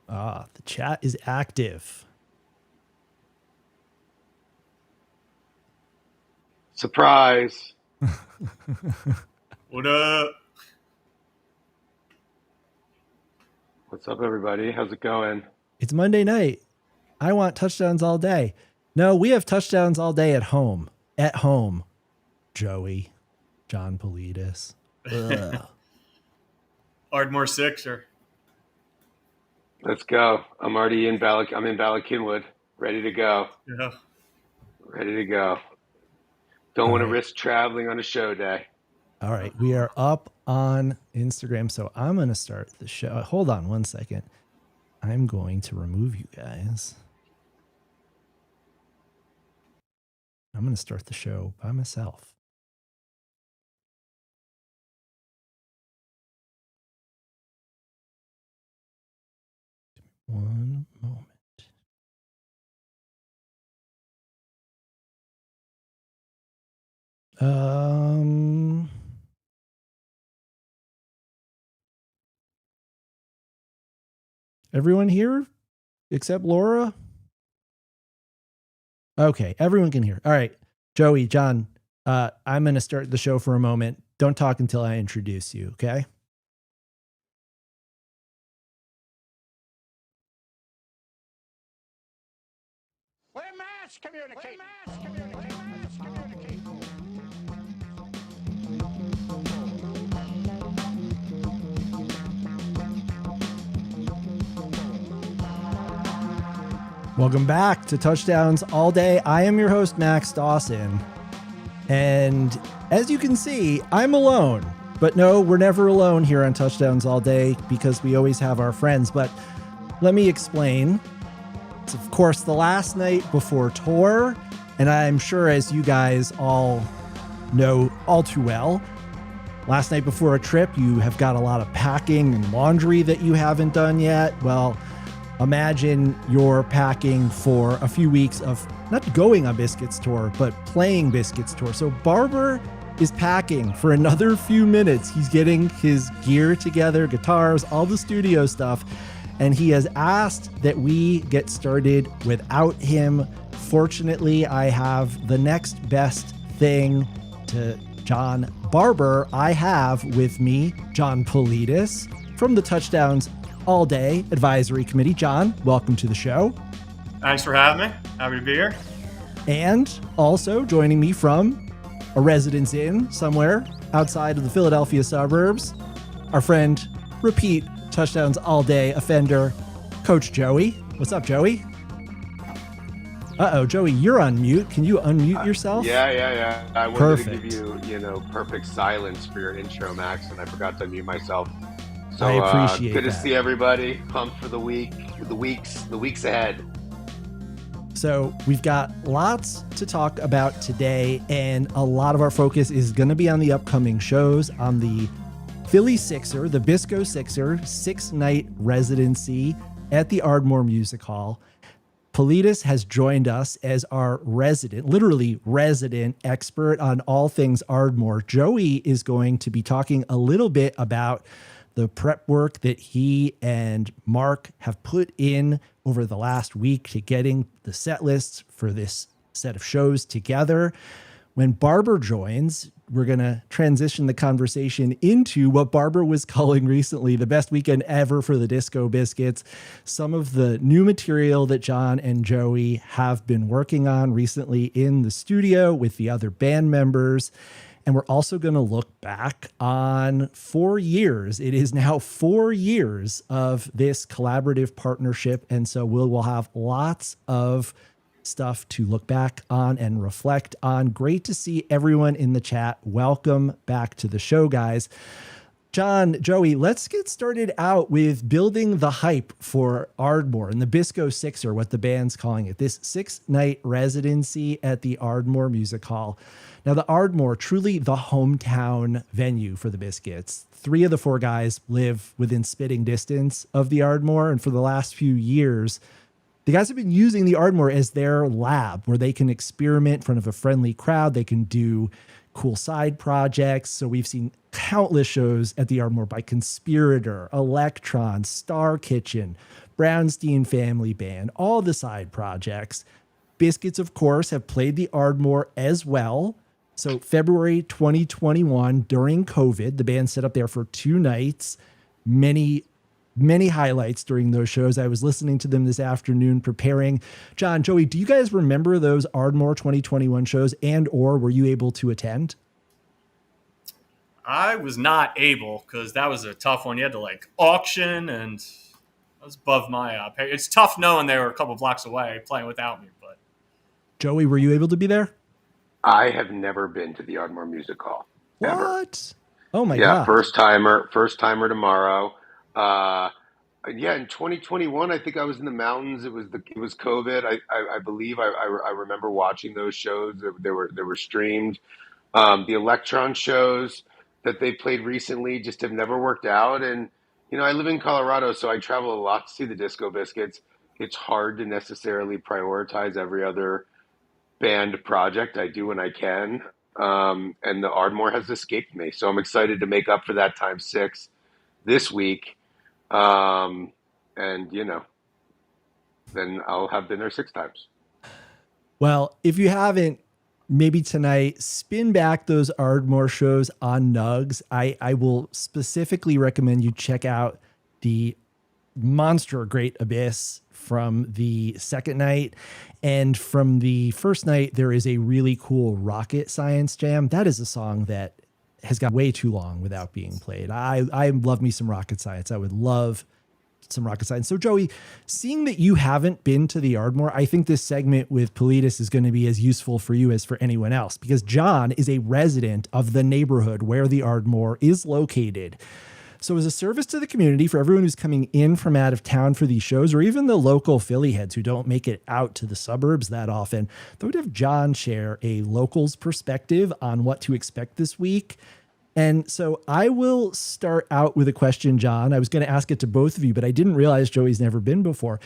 The chat is active. Surprise. What up? What's up, everybody? How's it going? It's Monday night. I want touchdowns all day. No, we have touchdowns all day at home. At home, Joey, John Poulides. Ardmore Sixer. Let's go. I'm already in Ballackinwood, ready to go. Yeah. Ready to go. Don't want to risk traveling on a show day. All right, we are up on Instagram, so I'm going to start the show. Hold on one second. I'm going to remove you guys. I'm going to start the show by myself. One moment. Everyone here except Laura? Okay, everyone can hear. All right, Joey, John, I'm going to start the show for a moment. Don't talk until I introduce you, okay? We're mass communicating. We're mass communicating. We're mass communicating. Welcome back to Touchdowns All Day. I am your host, Max Dawson. And as you can see, I'm alone. But no, we're never alone here on Touchdowns All Day because we always have our friends. But let me explain. It's, of course, the last night before tour. And I'm sure, as you guys all know all too well, last night before a trip, you have got a lot of packing and laundry that you haven't done yet. Well, imagine you're packing for a few weeks of not going on Biscuits tour, but playing Biscuits tour. So Barber is packing for another few minutes. He's getting his gear together, guitars, all the studio stuff. And he has asked that we get started without him. Fortunately, I have the next best thing to John Barber. I have with me John Poulides from the Touchdowns All Day Advisory Committee. John, welcome to the show. Thanks for having me. Happy to be here. And also joining me from a residence inn somewhere outside of the Philadelphia suburbs, our friend, repeat Touchdowns All Day offender, Coach Joey. What's up, Joey? Uh-oh, Joey, you're on mute. Can you unmute yourself? Yeah. I wanted to give you, perfect silence for your intro, Max, and I forgot to unmute myself. So I appreciate good that. to see everybody. Pumped for the weeks ahead. So we've got lots to talk about today, and a lot of our focus is going to be on the upcoming shows, on the Philly Sixer, the Bisco Sixer 6-night residency at the Ardmore Music Hall. Poulides has joined us as our literally resident expert on all things Ardmore. Joey is going to be talking a little bit about the prep work that he and Mark have put in over the last week to getting the set lists for this set of shows together. When Barber joins, we're going to transition the conversation into what Barber was calling recently the best weekend ever for the Disco Biscuits. Some of the new material that John and Joey have been working on recently in the studio with the other band members. And we're also going to look back on 4 years. It is now 4 years of this collaborative partnership. And so we'll have lots of stuff to look back on and reflect on. Great to see everyone in the chat. Welcome back to the show, guys. John, Joey, let's get started out with building the hype for Ardmore and the Bisco Sixer, what the band's calling it, this 6-night residency at the Ardmore Music Hall. Now, the Ardmore, truly the hometown venue for the Biscuits. 3 of the 4 guys live within spitting distance of the Ardmore, and for the last few years, the guys have been using the Ardmore as their lab where they can experiment in front of a friendly crowd. They can do cool side projects. So we've seen countless shows at the Ardmore by Conspirator, Electron, Star Kitchen, Brownstein Family Band, all the side projects. Biscuits, of course, have played the Ardmore as well. So February 2021, during COVID, the band set up there for 2 nights. Many highlights during those shows. I was listening to them this afternoon preparing. John, Joey, do you guys remember those Ardmore 2021 shows, and or were you able to attend? I was not able because that was a tough one. You had to like auction, and that was above my pay. It's tough knowing they were a couple blocks away playing without me. But Joey, were you able to be there? I have never been to the Ardmore Music Hall. Ever. What? Oh my Yeah, God. first timer tomorrow. Yeah, in 2021, I think I was in the mountains. It was COVID. I believe I remember watching those shows. They were streamed. The Electron shows that they played recently just have never worked out. And I live in Colorado, so I travel a lot to see the Disco Biscuits. It's hard to necessarily prioritize every other band project. I do when I can. And the Ardmore has escaped me. So I'm excited to make up for that times 6 this week. And, then I'll have dinner 6 times. Well, if you haven't, maybe tonight, spin back those Ardmore shows on Nugs. I will specifically recommend you check out the monster Great Abyss from the second night. And from the first night, there is a really cool Rocket Science Jam. That is a song that has got way too long without being played. I love me some Rocket Science. I would love some Rocket Science. So Joey, seeing that you haven't been to the Ardmore, I think this segment with Poulides is going to be as useful for you as for anyone else, because John is a resident of the neighborhood where the Ardmore is located. So as a service to the community, for everyone who's coming in from out of town for these shows, or even the local Philly heads who don't make it out to the suburbs that often, I would have John share a local's perspective on what to expect this week. And so I will start out with a question, John. I was going to ask it to both of you, but I didn't realize Joey's never been before.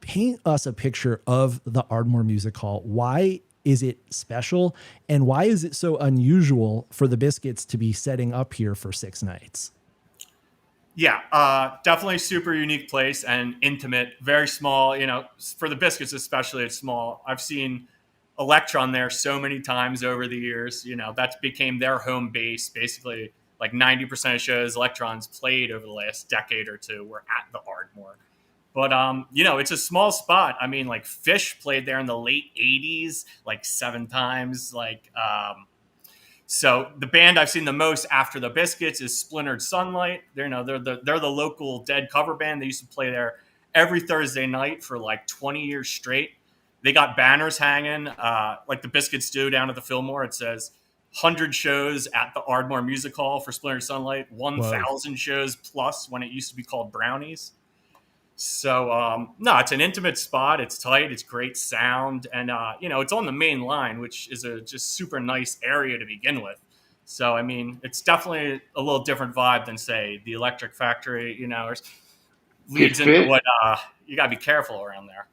Paint us a picture of the Ardmore Music Hall. Why is it special? And why is it so unusual for the Biscuits to be setting up here for 6 nights? Yeah, definitely super unique place and intimate, very small. For the Biscuits especially, it's small. I've seen Electron there so many times over the years. That became their home base. Basically, like 90% of shows Electron's played over the last decade or two were at the Ardmore. But it's a small spot. I mean, like Fish played there in the late 80s, like 7 times. So the band I've seen the most after the Biscuits is Splintered Sunlight. They're the local Dead cover band. They used to play there every Thursday night for like 20 years straight. They got banners hanging like the Biscuits do down at the Fillmore. It says 100 shows at the Ardmore Music Hall for Splintered Sunlight, 1,000 shows plus when it used to be called Brownies. So, no, it's an intimate spot. It's tight. It's great sound. And, it's on the main line, which is a just super nice area to begin with. So, I mean, it's definitely a little different vibe than, say, the Electric Factory, or leads into what you got to be careful around there.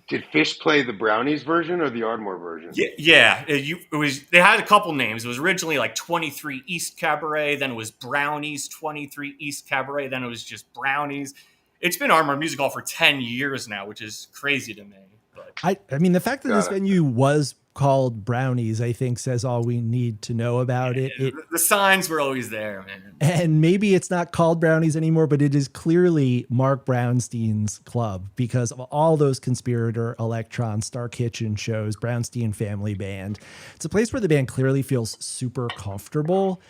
Did Fish play the Brownies version or the Ardmore version? Yeah. It was. They had a couple names. It was originally like 23 East Cabaret. Then it was Brownies 23 East Cabaret. Then it was just Brownies. It's been Ardmore Music Hall for 10 years now, which is crazy to me. But I mean, the fact that this venue was called Brownies, I think, says all we need to know about it. The signs were always there, man. And maybe it's not called Brownies anymore, but it is clearly Mark Brownstein's club because of all those Conspirator, Electron, Star Kitchen shows, Brownstein Family Band. It's a place where the band clearly feels super comfortable.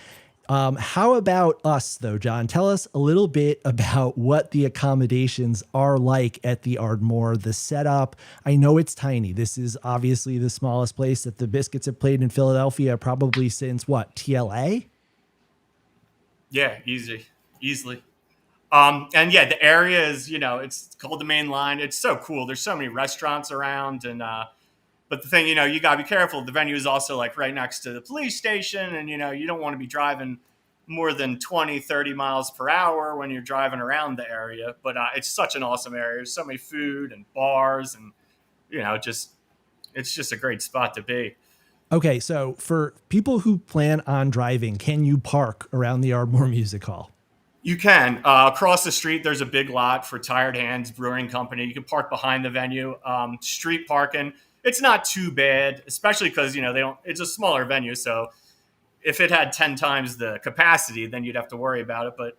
How about us, though, John? Tell us a little bit about what the accommodations are like at the Ardmore, the setup. I know it's tiny. This is obviously the smallest place that the Biscuits have played in Philadelphia, probably since what, TLA? Yeah, easily. And yeah, the area is, it's called the main line. It's so cool. There's so many restaurants around but the thing, you got to be careful. The venue is also like right next to the police station. And, you don't want to be driving more than 20, 30 miles per hour when you're driving around the area. But it's such an awesome area. There's so many food and bars and, it's just a great spot to be. Okay, so for people who plan on driving, can you park around the Ardmore Music Hall? You can. Across the street, there's a big lot for Tired Hands Brewing Company. You can park behind the venue. Street parking, it's not too bad, especially because they don't. It's a smaller venue, so if it had 10 times the capacity, then you'd have to worry about it. But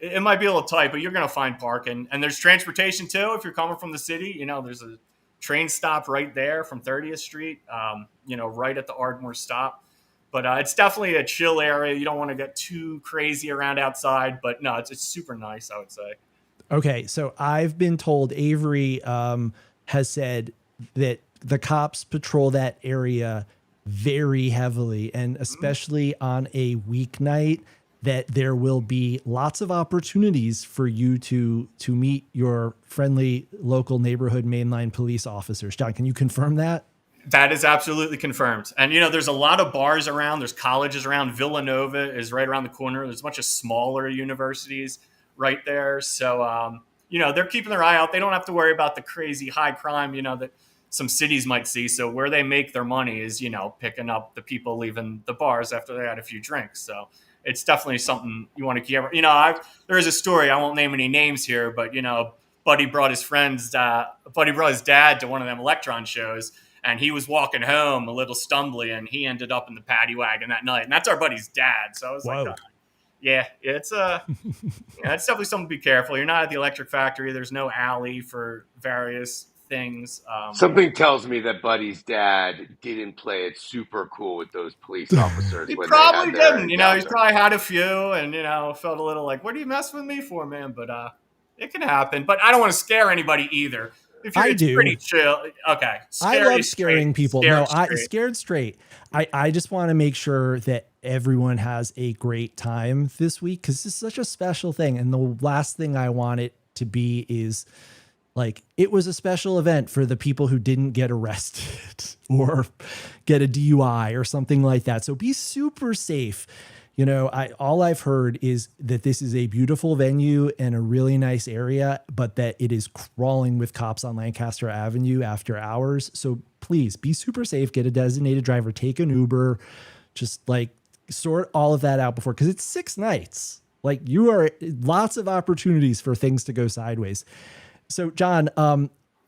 it might be a little tight, but you're going to find parking. And there's transportation too. If you're coming from the city, there's a train stop right there from 30th Street, right at the Ardmore stop. But it's definitely a chill area. You don't want to get too crazy around outside, but no, it's super nice, I would say. Okay, so I've been told Avery has said that the cops patrol that area very heavily, and especially on a weeknight, that there will be lots of opportunities for you to meet your friendly local neighborhood mainline police officers. John, can you confirm that? That is absolutely confirmed. And, there's a lot of bars around. There's colleges around. Villanova is right around the corner. There's a bunch of smaller universities right there. So, they're keeping their eye out. They don't have to worry about the crazy high crime, that some cities might see. So where they make their money is, picking up the people leaving the bars after they had a few drinks. So it's definitely something you want to keep. There is a story. I won't name any names here, but, Buddy brought his dad to one of them Electron shows. And he was walking home a little stumbly, and he ended up in the paddy wagon that night. And that's our buddy's dad. So I was like, it's definitely something to be careful. You're not at the electric factory. There's no alley for various things. Something tells me that Buddy's dad didn't play it super cool with those police officers. He when probably they had didn't. He's probably had a few, and felt a little like, "What are you messing with me for, man?" But it can happen. But I don't want to scare anybody either. I do. Pretty chill. Okay. I love scaring people. Scared straight. I just want to make sure that everyone has a great time this week, because this is such a special thing. And the last thing I want it to be is like, it was a special event for the people who didn't get arrested or get a DUI or something like that. So be super safe. All I've heard is that this is a beautiful venue and a really nice area, but that it is crawling with cops on Lancaster Avenue after hours. So please be super safe, get a designated driver, take an Uber, just like sort all of that out before, because it's 6 nights. Like, you are lots of opportunities for things to go sideways. So John,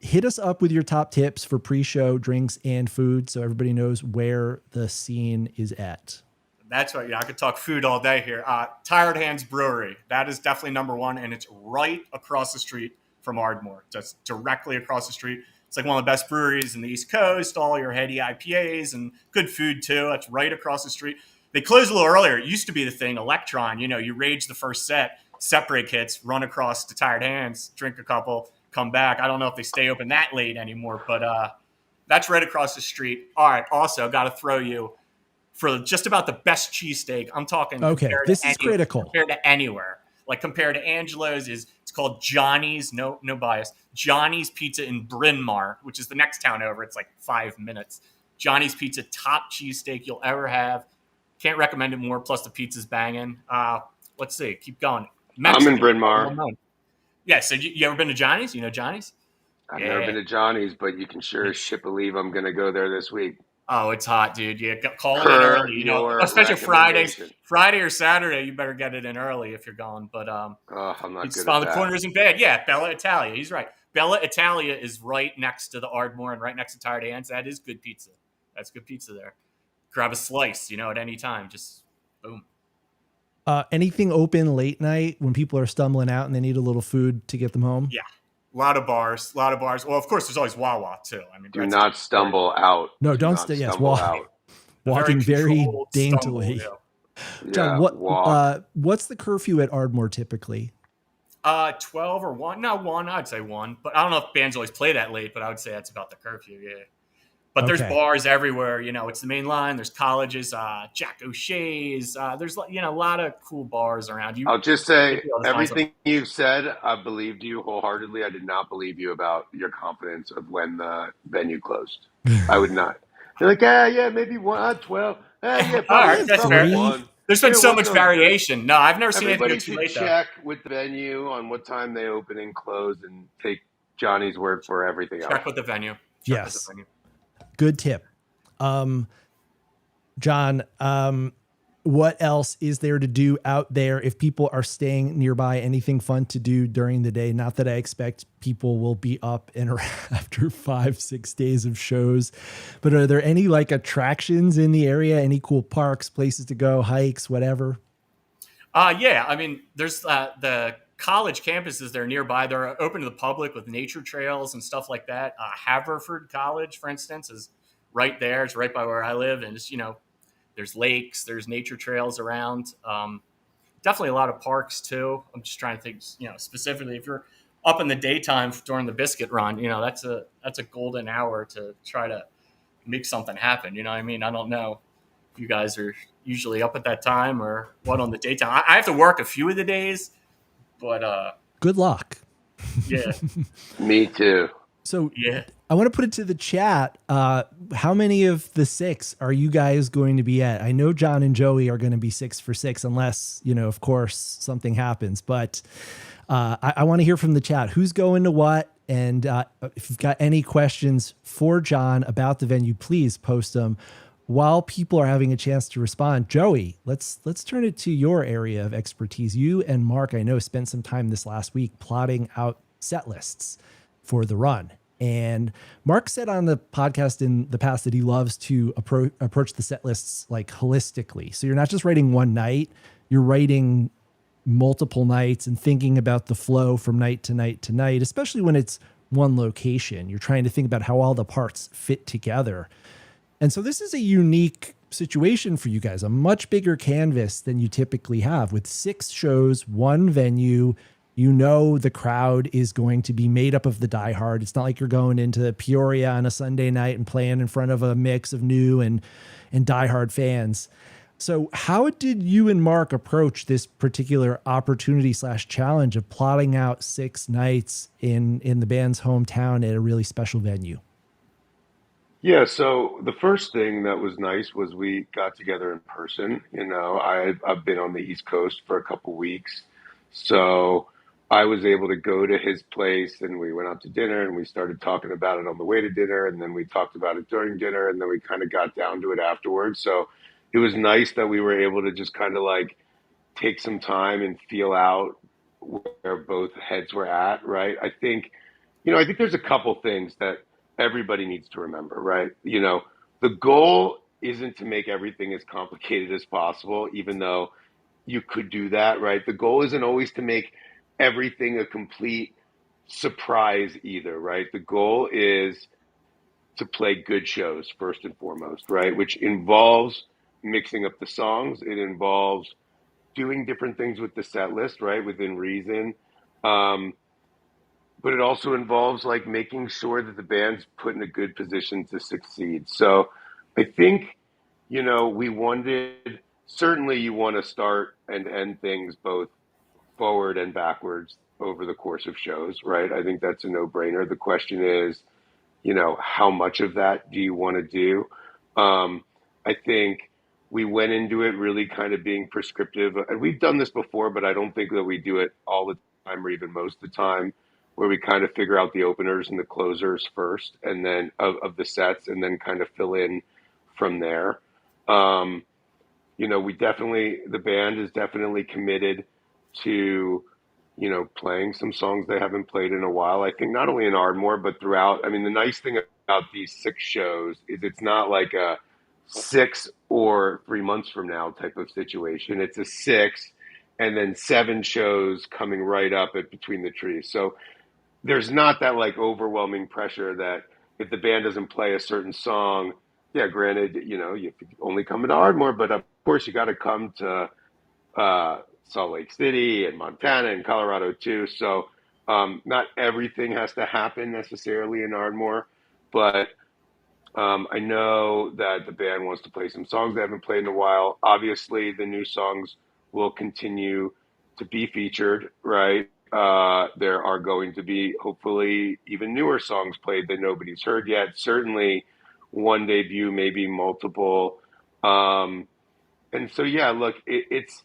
hit us up with your top tips for pre-show drinks and food, so everybody knows where the scene is at. That's right. Yeah, I could talk food all day here. Tired Hands Brewery. That is definitely number one, and it's right across the street from Ardmore. Just directly across the street. It's like one of the best breweries in the East Coast. All your heady IPAs and good food too. That's right across the street. They closed a little earlier. It used to be the thing, Electron. You rage the first set, separate kits, run across to Tired Hands, drink a couple, come back. I don't know if they stay open that late anymore, but that's right across the street. All right. Also, got to throw you for just about the best cheesesteak. I'm talking. Okay, this is critical. Compared to anywhere, like compared to Angelo's, it's called Johnny's. No bias. Johnny's Pizza in Bryn Mawr, which is the next town over. It's like 5 minutes. Johnny's Pizza, top cheesesteak you'll ever have. Can't recommend it more. Plus the pizza's banging. Let's see. Keep going. Mexican. I'm in Bryn Mawr. Yeah. So you ever been to Johnny's? You know Johnny's? I've never been to Johnny's, but you can sure as shit believe I'm going to go there this week. Oh, it's hot, dude. Yeah, call it in early. Especially Friday or Saturday, you better get it in early if you're going. But I'm not good on at the corner isn't bad. Yeah, Bella Italia. He's right. Bella Italia is right next to the Ardmore and right next to Tired Hands. That is good pizza. That's good pizza there. Grab a slice, at any time. Just boom. Anything open late night when people are stumbling out and they need a little food to get them home? Yeah. A lot of bars. Well, of course, there's always Wawa too. Do not stumble out. No, don't stay. Yes, walking very daintily. Yeah. John, what's the curfew at Ardmore typically? 12 or 1. No, 1. I'd say 1. But I don't know if bands always play that late. But I would say that's about the curfew. Yeah. But there's bars everywhere. It's the main line. There's colleges, Jack O'Shea's. There's a lot of cool bars around. I'll just say everything you've said, I believed you wholeheartedly. I did not believe you about your confidence of when the venue closed. I would not. You're like, maybe 1, 12. Yeah, all right, that's fair. 1. There's been so much variation. No, I've never seen anything go too late. Check with the venue on what time they open and close, and take Johnny's word for everything else. Check with the venue. Yes. Good tip. John, what else is there to do out there if people are staying nearby? Anything fun to do during the day? Not that I expect people will be up and around after 5-6 days of shows, but are there any like attractions in the area? Any cool parks, places to go, hikes, whatever? Yeah, I mean, there's the college campuses that are nearby. They're open to the public with nature trails and stuff like that. Haverford College, for instance, is right there. It's right by where I live, and it's, there's lakes, there's nature trails around. Definitely a lot of parks too. I'm just trying to think, specifically if you're up in the daytime during the biscuit run, that's a golden hour to try to make something happen. You know what I mean? I don't know if you guys are usually up at that time or what on the daytime. I have to work a few of the days, but Good luck. yeah, Me too. So yeah. I want to put it to the chat. How many of the 6 are you guys going to be at? I know John and Joey are going to be 6 for 6, unless, of course, something happens. But I want to hear from the chat. Who's going to what? And if you've got any questions for John about the venue, please post them while people are having a chance to respond. Joey, let's turn it to your area of expertise. You and Mark, I know, spent some time this last week plotting out set lists for the run. And Mark said on the podcast in the past that he loves to approach the set lists like holistically. So you're not just writing one night, you're writing multiple nights and thinking about the flow from night to night to night, especially when it's one location. You're trying to think about how all the parts fit together. And so this is a unique situation for you guys, a much bigger canvas than you typically have with 6 shows, one venue. The crowd is going to be made up of the diehard. It's not like you're going into Peoria on a Sunday night and playing in front of a mix of new and diehard fans. So how did you and Mark approach this particular opportunity / challenge of plotting out 6 nights in the band's hometown at a really special venue? Yeah, so the first thing that was nice was we got together in person. I've been on the East Coast for a couple weeks, so I was able to go to his place and we went out to dinner and we started talking about it on the way to dinner, and then we talked about it during dinner, and then we kind of got down to it afterwards. So it was nice that we were able to just kind of like take some time and feel out where both heads were at, right? I think there's a couple things that everybody needs to remember, right? The goal isn't to make everything as complicated as possible, even though you could do that, right? The goal isn't always to make everything a complete surprise either, right? The goal is to play good shows first and foremost, right? Which involves mixing up the songs. It involves doing different things with the set list, right? Within reason. But it also involves like making sure that the band's put in a good position to succeed. So I think, we wanted, certainly you want to start and end things both forward and backwards over the course of shows, right? I think that's a no-brainer. The question is, how much of that do you want to do? I think we went into it really kind of being prescriptive. And we've done this before, but I don't think that we do it all the time or even most of the time, where we kind of figure out the openers and the closers first, and then of the sets, and then kind of fill in from there. The band is definitely committed to, playing some songs they haven't played in a while. I think not only in Ardmore, but throughout. I mean, the nice thing about these 6 shows is it's not like a 6 or 3 months from now type of situation. It's a 6 and then 7 shows coming right up at Between the Trees. So there's not that like overwhelming pressure that if the band doesn't play a certain song, yeah, granted, you only come to Ardmore, but of course you got to come to Salt Lake City and Montana and Colorado too. So not everything has to happen necessarily in Ardmore, but I know that the band wants to play some songs they haven't played in a while. Obviously, the new songs will continue to be featured, right? There are going to be hopefully even newer songs played that nobody's heard yet. Certainly one debut, maybe multiple. And so, yeah, look, it's,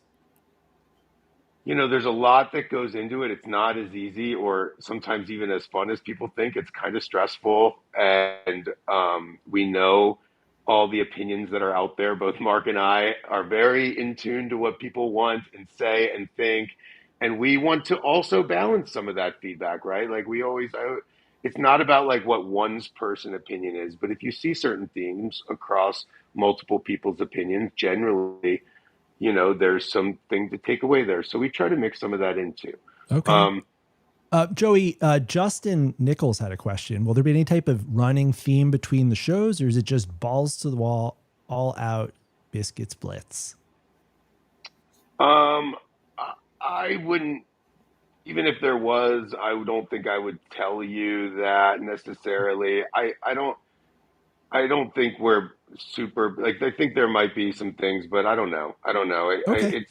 there's a lot that goes into it. It's not as easy or sometimes even as fun as people think. It's kind of stressful. And we know all the opinions that are out there. Both Mark and I are very in tune to what people want and say and think. And we want to also balance some of that feedback, right? Like it's not about like what one's person opinion is, but if you see certain themes across multiple people's opinions, generally, there's something to take away there. So we try to mix some of that in too. Okay. Joey, Justin Nichols had a question. Will there be any type of running theme between the shows, or is it just balls to the wall, all out Biscuits Blitz? I wouldn't, even if there was, I don't think I would tell you that necessarily. I don't think we're super, like, I think there might be some things, but I don't know. Okay.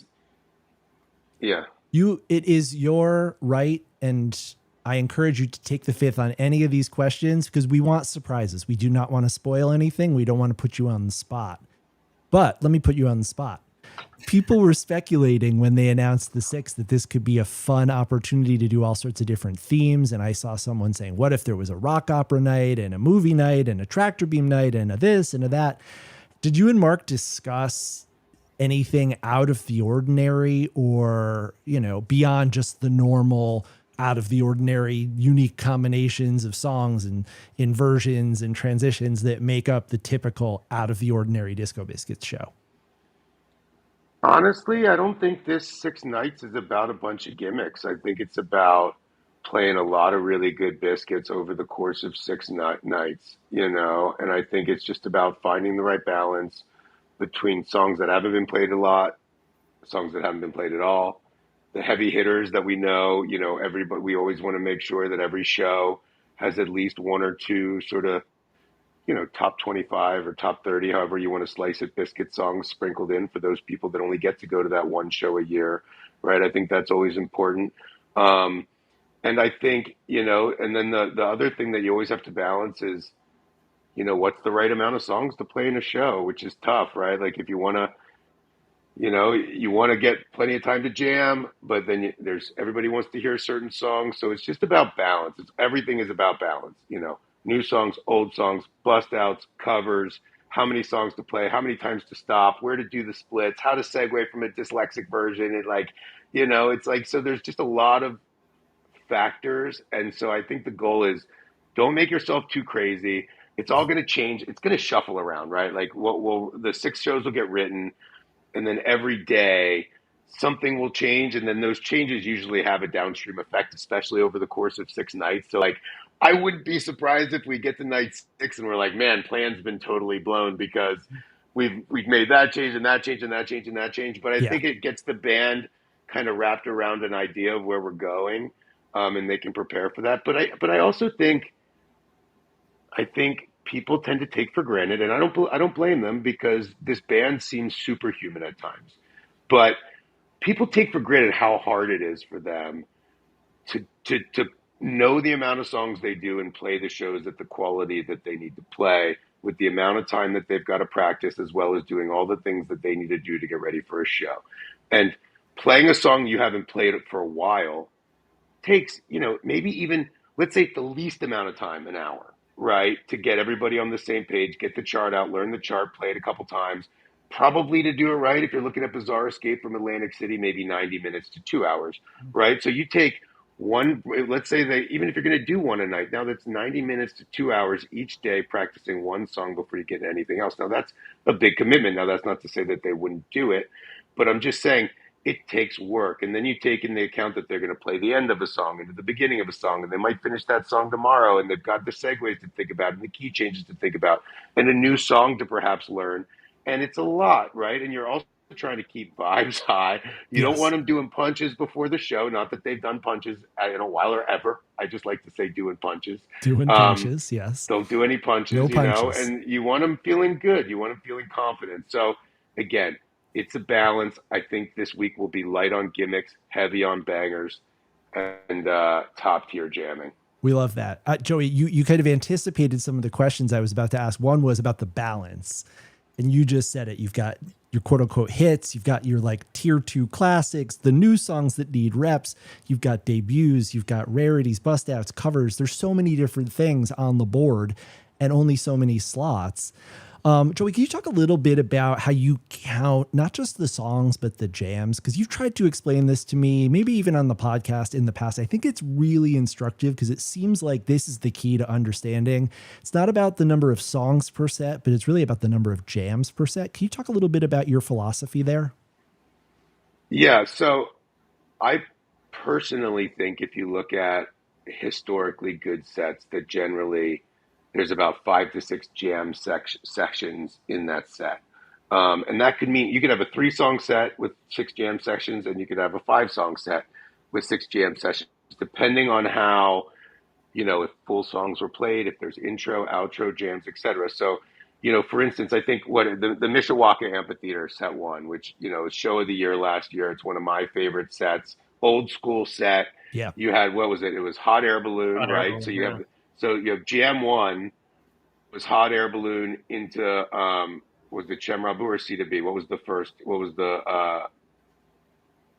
Yeah. It is your right, and I encourage you to take the fifth on any of these questions because we want surprises. We do not want to spoil anything. We don't want to put you on the spot. But let me put you on the spot. People were speculating when they announced the 6th that this could be a fun opportunity to do all sorts of different themes. And I saw someone saying, what if there was a rock opera night and a movie night and a tractor beam night and a this and a that? Did you and Mark discuss anything out of the ordinary or, beyond just the normal out of the ordinary unique combinations of songs and inversions and transitions that make up the typical out of the ordinary Disco Biscuits show? Honestly, I don't think this 6 nights is about a bunch of gimmicks. I think it's about playing a lot of really good biscuits over the course of 6 nights, and I think it's just about finding the right balance between songs that haven't been played a lot, songs that haven't been played at all, the heavy hitters that we know, everybody, we always want to make sure that every show has at least one or two sort of, top 25 or top 30, however you want to slice it, biscuit songs sprinkled in for those people that only get to go to that one show a year, right? I think that's always important. And I think, and then the other thing that you always have to balance is, what's the right amount of songs to play in a show, which is tough, right? Like if you want to, you want to get plenty of time to jam, but then everybody wants to hear certain songs. So it's just about balance. Everything is about balance, new songs, old songs, bust outs, covers, how many songs to play, how many times to stop, where to do the splits, how to segue from a dyslexic version. And it's like, so there's just a lot of factors. And so I think the goal is don't make yourself too crazy. It's all going to change. It's going to shuffle around, right? Like the 6 shows will get written, and then every day something will change. And then those changes usually have a downstream effect, especially over the course of 6 nights. So like, I wouldn't be surprised if we get to night 6 and we're like, man, plan's been totally blown because we've made that change and that change and that change and that change. But I think it gets the band kind of wrapped around an idea of where we're going, and they can prepare for that. But I also think people tend to take for granted, and I don't blame them because this band seems superhuman at times. But people take for granted how hard it is for them to know the amount of songs they do and play the shows at the quality that they need to play with the amount of time that they've got to practice, as well as doing all the things that they need to do to get ready for a show. And playing a song you haven't played for a while takes, maybe even, let's say, the least amount of time, an hour, right? To get everybody on the same page, get the chart out, learn the chart, play it a couple times. Probably to do it right, if you're looking at Bizarre Escape from Atlantic City, maybe 90 minutes to 2 hours, right? So you take one, let's say that even if you're going to do one a night, now that's 90 minutes to 2 hours each day practicing one song before you get to anything else. Now that's a big commitment. Now that's not to say that they wouldn't do it, but I'm just saying it takes work. And then you take into account that they're going to play the end of a song and the beginning of a song, and they might finish that song tomorrow, and they've got the segues to think about and the key changes to think about and a new song to perhaps learn. And it's a lot, right? And you're also trying to keep vibes high. You don't want them doing punches before the show. Not that they've done punches in a while or ever. I just like to say doing punches. Doing punches, yes. Don't do any punches, No punches. and you want them feeling good. You want them feeling confident. So again, it's a balance. I think this week will be light on gimmicks, heavy on bangers, and top tier jamming. We love that. Joey, you kind of anticipated some of the questions I was about to ask. One was about the balance. And you just said it. You've got your quote unquote hits. You've got your like tier 2 classics, the new songs that need reps. You've got debuts. You've got rarities, bust outs, covers. There's so many different things on the board and only so many slots. Joey, can you talk a little bit about how you count not just the songs, but the jams? Because you've tried to explain this to me, maybe even on the podcast in the past. I think it's really instructive because it seems like this is the key to understanding. It's not about the number of songs per set, but it's really about the number of jams per set. Can you talk a little bit about your philosophy there? Yeah, so I personally think if you look at historically good sets, that generally there's about 5 to 6 jam sections in that set. And that could mean you could have a 3 song set with 6 jam sections, and you could have a 5 song set with 6 jam sessions, depending on how, if full songs were played, if there's intro, outro, jams, etc. So, for instance, I think the Mishawaka Amphitheater set 1, which, is show of the year last year. It's one of my favorite sets, old school set. Yeah. You had, what was it? It was Hot Air Balloon, Hot Air right? Balloon, So yeah. you have Jam 1 was Hot Air Balloon into, was it Shemrabu or C to B? What was the first? What was the,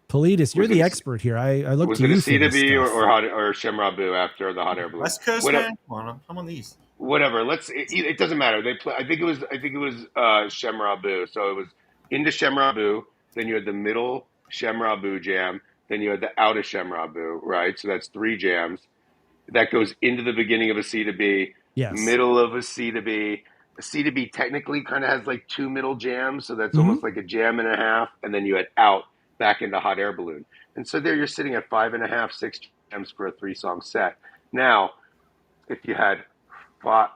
Poulides, you're was it the a- expert here. I look was to it you a for C to this B stuff. or Shemrabu after the Hot Air Balloon? West Coast, Whatever. man. Come on these. Whatever. It doesn't matter. They play. I think it was Shemrabu. So it was into Shemrabu. Then you had the middle Shemrabu jam. Then you had the out of Shemrabu. Right. So that's 3 jams. That goes into the beginning of a C to B. Yes. Middle of a C to B. A C to B technically kind of has like 2 middle jams. So that's Mhm. almost like a jam and a half. And then you had out back into Hot Air Balloon. And so there you're sitting at 5.5, 6 jams for a 3-song set. Now, if you had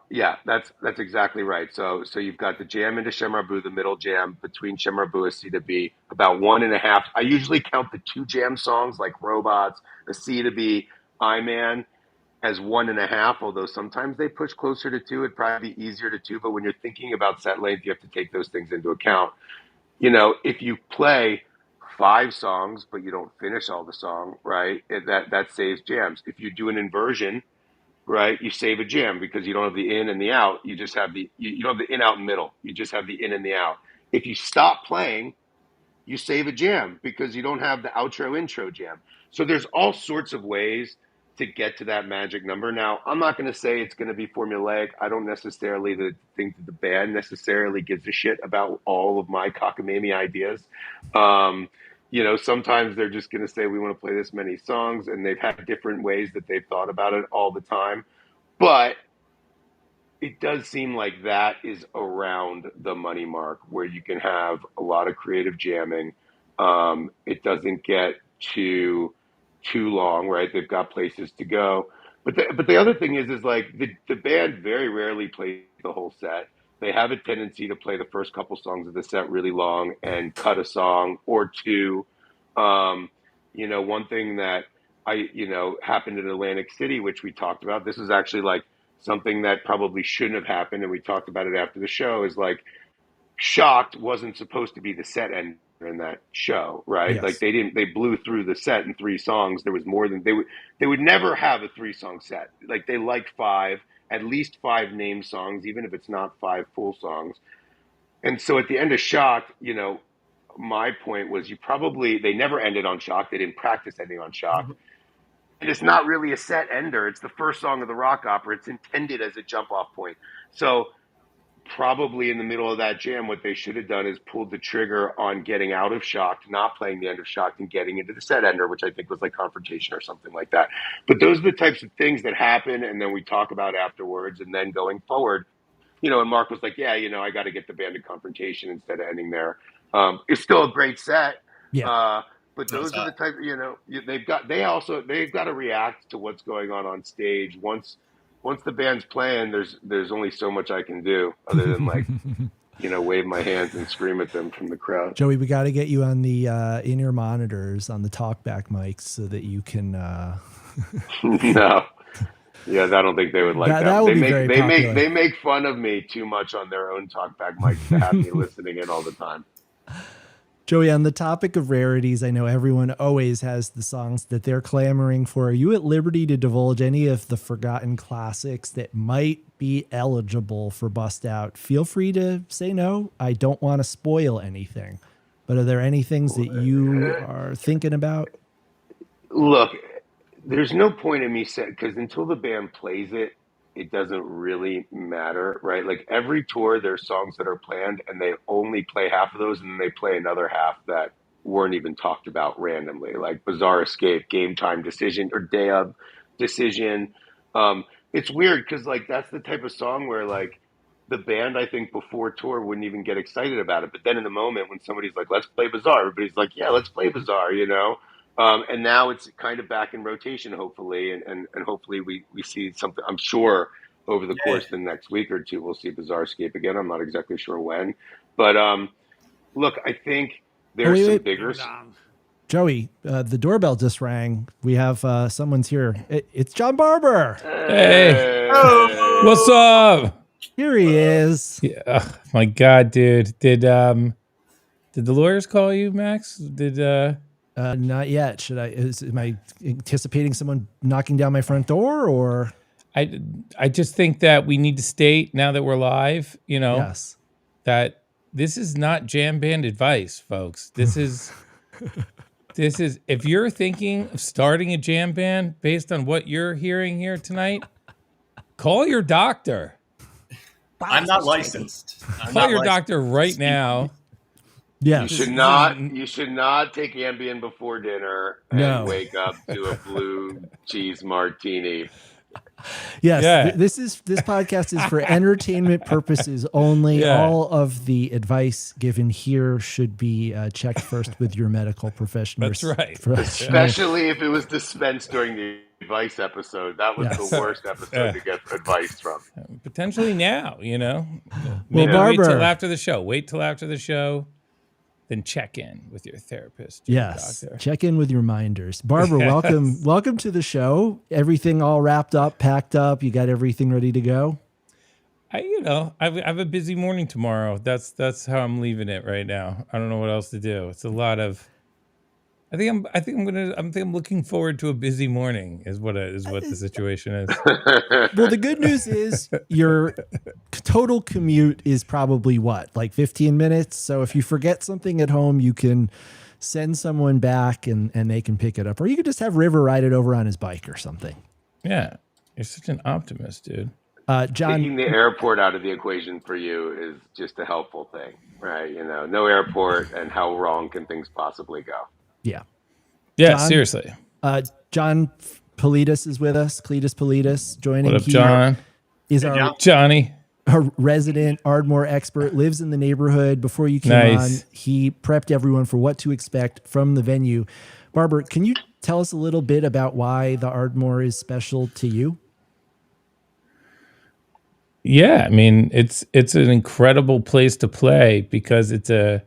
yeah, that's exactly right. So you've got the jam into Shemrabu, the middle jam between Shemrabu and C to B, about 1.5. I usually count the 2 jam songs like Robots, a C to B, I Man as 1.5, although sometimes they push closer to 2. It'd probably be easier to 2, but when you're thinking about set length, you have to take those things into account. If you play 5 songs, but you don't finish all the song, right, that saves jams. If you do an inversion, right, you save a jam because you don't have the in and the out. You just have you don't have the in, out, and middle. You just have the in and the out. If you stop playing, you save a jam because you don't have the outro intro jam. So there's all sorts of ways to get to that magic number. Now, I'm not going to say it's going to be formulaic. I don't necessarily think that the band necessarily gives a shit about all of my cockamamie ideas. Sometimes they're just going to say, we want to play this many songs, and they've had different ways that they've thought about it all the time. But it does seem like that is around the money mark where you can have a lot of creative jamming. It doesn't get too long, right? They've got places to go. But the other thing is like the band very rarely plays the whole set. They have a tendency to play the first couple songs of the set really long and cut a song or two. One thing that happened in Atlantic City, which we talked about, this is actually like something that probably shouldn't have happened, and we talked about it after the show, is like Shocked wasn't supposed to be the set ender in that show, right? Yes. Like they blew through the set in 3 songs. There was more than they would never have a 3-song set. Like they liked 5, at least 5 named songs, even if it's not 5 full songs. And so at the end of Shocked, my point was they never ended on Shocked. They didn't practice ending on Shocked. And it's not really a set ender. It's the first song of the rock opera. It's intended as a jump off point. So probably in the middle of that jam, what they should have done is pulled the trigger on getting out of Shocked, not playing the end of Shocked, and getting into the set ender, which I think was like Confrontation or something like that. But those are the types of things that happen, and then we talk about afterwards, and then going forward, and Mark was like, yeah, I got to get the band to Confrontation instead of ending there. It's still a great set. Yeah. But those are the type, they've got to react to what's going on stage. Once the band's playing, there's only so much I can do other than like, wave my hands and scream at them from the crowd. Joey, we got to get you on the in-ear monitors on the talkback mics so that you can. No. Yeah, I don't think they would like that. That would be very popular. They make fun of me too much on their own talkback mics to have me listening in all the time. Joey, on the topic of rarities, I know everyone always has the songs that they're clamoring for. Are you at liberty to divulge any of the forgotten classics that might be eligible for Bust Out? Feel free to say no. I don't want to spoil anything. But are there any things that you are thinking about? Look, there's no point in me saying, because until the band plays it, it doesn't really matter, right? Like every tour, there's songs that are planned and they only play half of those and then they play another half that weren't even talked about randomly, like Bizarre Escape, Game Time Decision, or Day of Decision. It's weird because like that's the type of song where like the band, I think, before tour wouldn't even get excited about it. But then in the moment when somebody's like, let's play Bizarre, everybody's like, yeah, let's play Bizarre, you know? And now it's kind of back in rotation, hopefully. And hopefully we see something, I'm sure over the course of the next week or two, we'll see Bizarre Escape again. I'm not exactly sure when. But look, I think there's some bigger. Joey, the doorbell just rang. We have someone's here. It's John Barber. Hey. What's up? Here he is. Yeah. Oh, my God, dude. Did the lawyers call you, Max? Not yet. Am I anticipating someone knocking down my front door, or? I just think that we need to state now that we're live, you know, Yes, that this is not jam band advice, folks. This is if you're thinking of starting a jam band based on what you're hearing here tonight, call your doctor. I'm not licensed. Call your doctor right now. Yeah. You should not take Ambien before dinner and wake up to a blue cheese martini. Yes, Yeah. this podcast is for entertainment purposes only. Yeah. All of the advice given here should be checked first with your medical professional. That's right. Especially if it was dispensed during the advice episode. That was the worst episode to get advice from. Potentially now, you know. Well, Maybe Barber, wait till after the show. Wait till after the show. Then check in with your therapist. Yes, doctor. check in with your minders. Barber, welcome to the show. Everything all wrapped up, packed up. You got everything ready to go? I have a busy morning tomorrow. That's how I'm leaving it right now. I don't know what else to do. It's a lot of. I think I'm looking forward to a busy morning. Is what the situation is. Well, the good news is your total commute is probably what, like 15 minutes. So if you forget something at home, you can send someone back and they can pick it up, or you could just have River ride it over on his bike or something. Yeah, you're such an optimist, dude. John, taking the airport out of the equation for you is just a helpful thing, right? You know, no airport, and how wrong can things possibly go? Yeah. Yeah, John, seriously. John Poulides is with us. Cletus Poulides joining. What up, John? Is our Johnny. Our resident Ardmore expert, lives in the neighborhood. Before you came on, he prepped everyone for what to expect from the venue. Barber, can you tell us a little bit about why the Ardmore is special to you? Yeah, I mean, it's an incredible place to play because it's a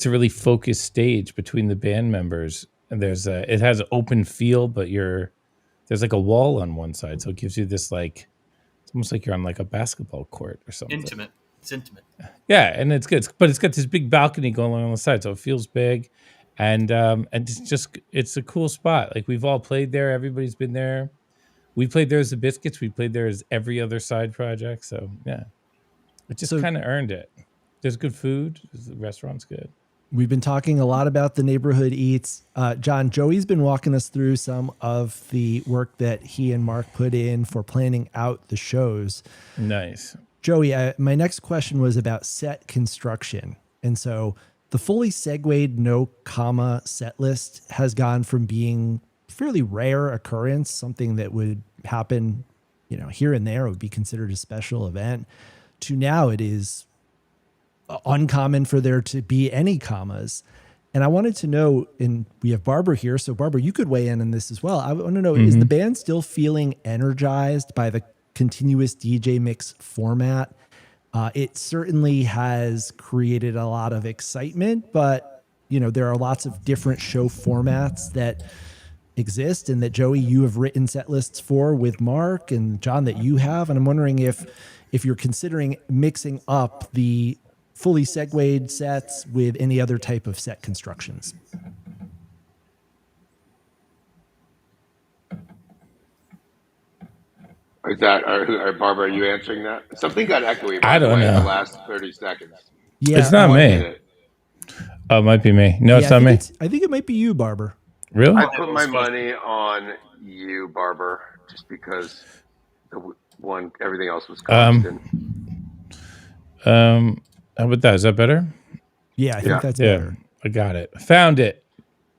really focused stage between the band members. And it has an open field, but there's like a wall on one side, so it gives you this like, it's almost like you're on like a basketball court or something. It's intimate. Yeah, and it's good, but it's got this big balcony going along the side, so it feels big, and it's a cool spot. Like we've all played there, everybody's been there. We played there as the Biscuits. We played there as every other side project. So yeah, it just kind of earned it. There's good food. The restaurant's good. We've been talking a lot about the neighborhood eats. John, Joey's been walking us through some of the work that he and Mark put in for planning out the shows. Nice. Joey, my next question was about set construction. And so the fully segued no comma set list has gone from being fairly rare occurrence, something that would happen, here and there, it would be considered a special event, to now it is uncommon for there to be any commas. And I wanted to know, and we have Barber here, so Barber, you could weigh in on this as well. I want to know, is the band still feeling energized by the continuous DJ mix format? It certainly has created a lot of excitement, but there are lots of different show formats that exist and that, Joey, you have written set lists for with Mark, and John, that you have. And I'm wondering if you're considering mixing up the fully segued sets with any other type of set constructions. Is that, Barbara, are you answering that? Something got echoey, I don't know. in the last 30 seconds. Yeah, it's not me. Oh, it might be me. No, it's not me. I think it might be you, Barber. Really? I put my money on you, Barber, just because The one, everything else was Um, constant. How about that? Is that better? Yeah, I think Yeah. that's Yeah, better. I got it. Found it.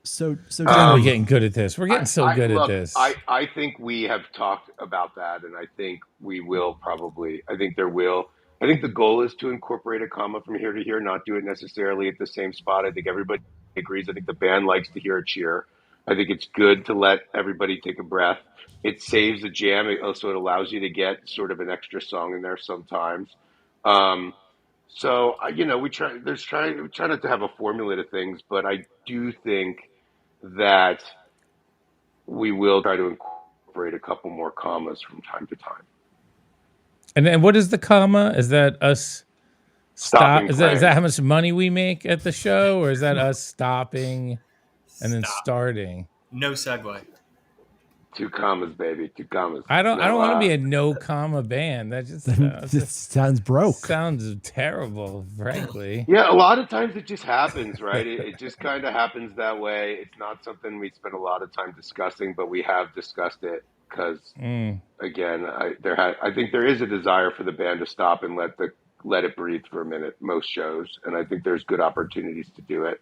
So God, we're Joey, getting good at this. We're getting so good at Look, this. I think we have talked about that, and I think we will probably. I think there will. I think the goal is to incorporate a comma from here to here, not do it necessarily at the same spot. I think everybody agrees. I think the band likes to hear a cheer. I think it's good to let everybody take a breath. It saves a jam. It also it allows you to get sort of an extra song in there sometimes. Um, so you know, we try. We try not to have a formula to things, but I do think that we will try to incorporate a couple more commas from time to time. And then what is the comma? Is that us Stopping Is playing. that how much money we make at the show, or is that us stopping and then Stop. starting? No segue. 2 commas, baby. 2 commas. I don't No, want to be a no comma band. That just it sounds broke. sounds terrible, frankly. yeah, a lot of times it just happens, right? It just kind of happens that way. It's not something we spend a lot of time discussing, but we have discussed it because, again, I think there is a desire for the band to stop and let it breathe for a minute. Most shows, and I think there's good opportunities to do it.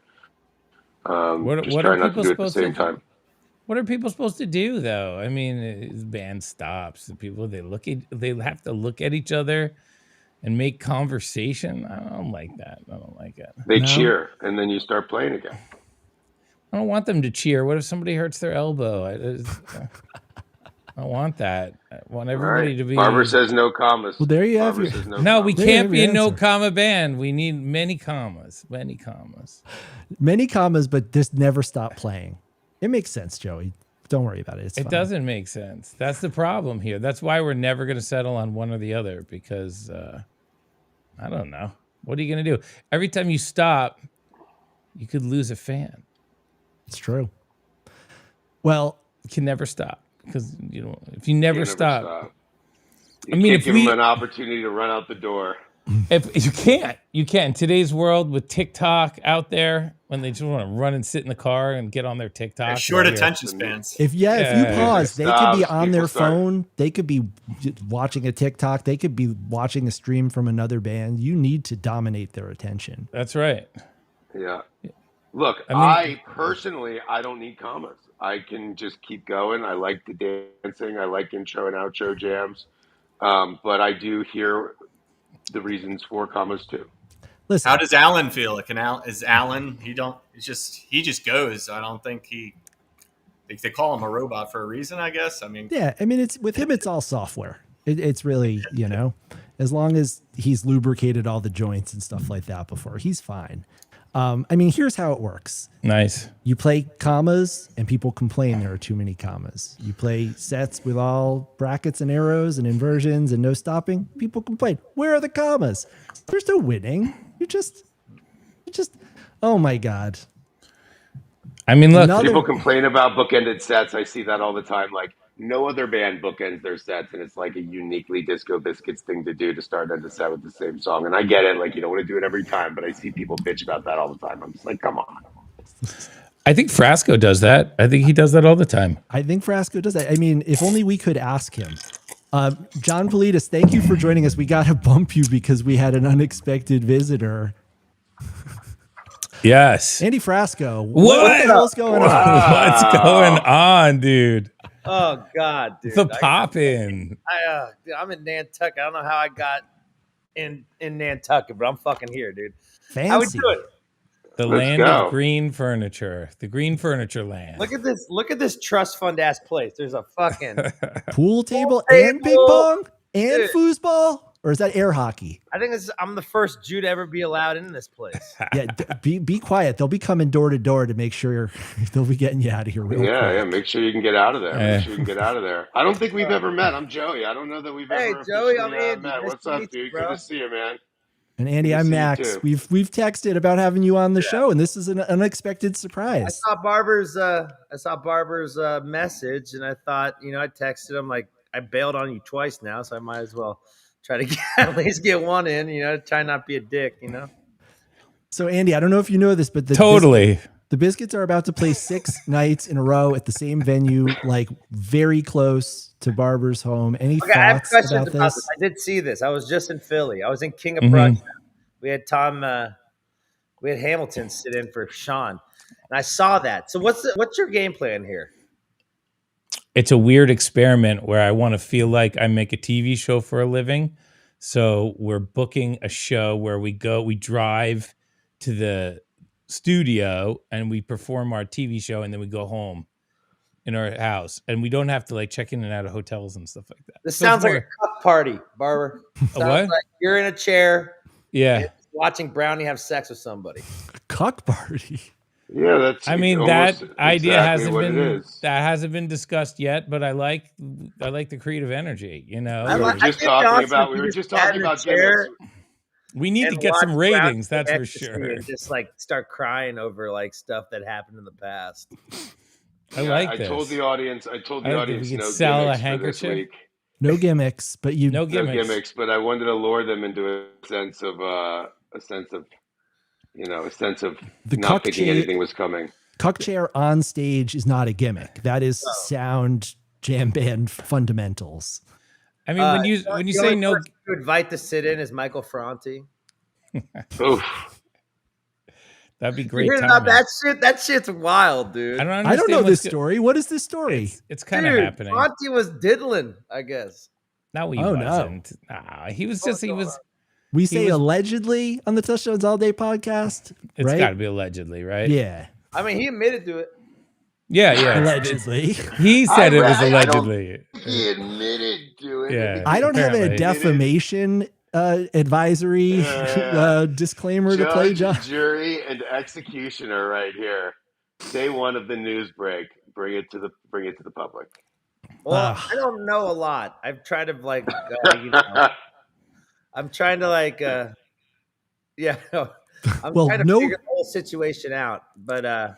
Just What try are not to people do it at the supposed same to? time. What are people supposed to do though? I mean, the band stops. The people they have to look at each other and make conversation. I don't like that. I don't like it. They No? cheer, and then you start playing again. I don't want them to cheer. What if somebody hurts their elbow? I don't want that. I want All everybody right. to be. Barber says no commas. Well, there you have Barber your. says no No, we commas. There you can't have be your a no answer. comma band. We need many commas. Many commas. Many commas, but just never stop playing. It makes sense, Joey. Don't worry about it. It's It fine. doesn't make sense. That's the problem here. That's why we're never going to settle on one or the other because I don't know. What are you going to do? Every time you stop, you could lose a fan. It's true. Well, You can never stop because if you never stop. You I mean, can't if give them an opportunity to run out the door. If you can't, in today's world with TikTok out there, when they just want to run and sit in the car and get on their TikTok. Short while attention spans. if you Yeah. pause, they could be Stops, on their people start- phone. They could be watching a TikTok. They could be watching a stream from another band. You need to dominate their attention. That's right. Yeah. Look, I personally, I don't need commas. I can just keep going. I like the dancing. I like intro and outro jams. But I do hear the reasons for commas too. Listen, How does Alan feel? Is Alan? He just goes. I don't think they call him a robot for a reason. I guess. I mean, yeah, I mean, it's with him. It's all software. It's really, as long as he's lubricated all the joints and stuff like that before, he's fine. I mean, here's how it works. Nice. You play commas and people complain there are too many commas. You play sets with all brackets and arrows and inversions and no stopping. People complain. Where are the commas? There's no winning. You just, oh my God. I mean, look, Another- People complain about bookended sets. I see that all the time. Like no other band bookends their sets, and it's like a uniquely Disco Biscuits thing to do to start and end the set with the same song. And I get it, like you don't want to do it every time, but I see people bitch about that all the time. I'm just like, come on. I think Frasco does that. I think he does that all the time. I think Frasco does that. I mean, if only we could ask him. John Poulides, thank you for joining us. We got to bump you because we had an unexpected visitor. Yes. Andy Frasco. What the hell's going on? What's going on, dude? Oh God, dude! The pop in. Dude, I'm in Nantucket. I don't know how I got in Nantucket, but I'm fucking here, dude. Fancy. How we doing? The Let's land go. of green furniture. The green furniture land. Look at this! Look at this trust fund ass place. There's a fucking. Pool table Pool and ping table. pong and Dude. foosball? Or is that air hockey? I think I'm the first Jew to ever be allowed in this place. Yeah, be quiet. They'll be coming door to door to make sure they'll be getting you out of here real quick. Yeah. Make sure you can get out of there. Yeah. Make sure you can get out of there. I don't think we've ever met. I'm Joey. I don't know that we've Hey, ever Joey, officially, I'm Andy. met. Nice What's to up, meet you, dude? bro. Good to see you, man. And Andy, Good to I'm see you Max. too. We've texted about having you on the show, and this is an unexpected I surprise. saw Barber's message, and I thought, I texted him like I bailed on you twice now, so I might as well try to at least get one in. Try not to be a dick. So Andy, I don't know if you know this, but Totally. The Biscuits are about to play 6 nights in a row at the same venue, like very close to Barber's home. Any Okay, I have thoughts questions about about this? this. I did see this. I was just in Philly. I was in King of Mhm. Prussia. We had we had Hamilton sit in for Sean, and I saw that. So what's your game plan here? It's a weird experiment where I want to feel like I make a TV show for a living. So we're booking a show where we drive to the studio and we perform our TV show, and then we go home in our house, and we don't have to like check in and out of hotels and stuff like that. This So it's sounds like a more- cup party, Barber. Sounds what? like you're in a chair Yeah. and watching Brownie have sex with somebody. Cuck party. Yeah, that's. I mean, almost that idea exactly hasn't been discussed yet, but I like the creative energy. You know, I We were like- I just think talking Johnson about. We were just just sat talking in a about chair gimmicks. we need to and get some watch ratings. Brownie That's for ecstasy sure. And just like start crying over like stuff that happened in the past. I Yeah, like I this. told the audience. I told the I think if audience we could no sell a gimmicks for this handkerchief. week. No gimmicks, but you No No gimmicks. gimmicks, but I wanted to lure them into a sense of the not thinking anything was coming. cuck chair on stage is not a gimmick. That is sound jam band fundamentals. I mean, when you The say only no, person to invite to sit in is Michael Franti. Oof. that'd be You great. hear about timing. that shit? That shit's wild, dude. I don't I understand. don't know what's this story. What is this story? It's kind of Dude, happening. Franti was diddling, I guess. No, he Oh, no. wasn't. Nah, he was just. He was. We say was- allegedly on the Touchdowns All Day podcast, It's right? got to be allegedly, right? Yeah, I mean, he admitted to it. Yeah. allegedly. He said it was I don't- allegedly. He admitted to it. Yeah. I don't have a Apparently. defamation advisory disclaimer to play, John. Judge, jury, and executioner right here. Day one of the news break. Bring it to the public. Well, Ah. I don't know a lot. I've tried to like, I'm trying to like, yeah. I'm Well, trying to no- figure the whole situation out, but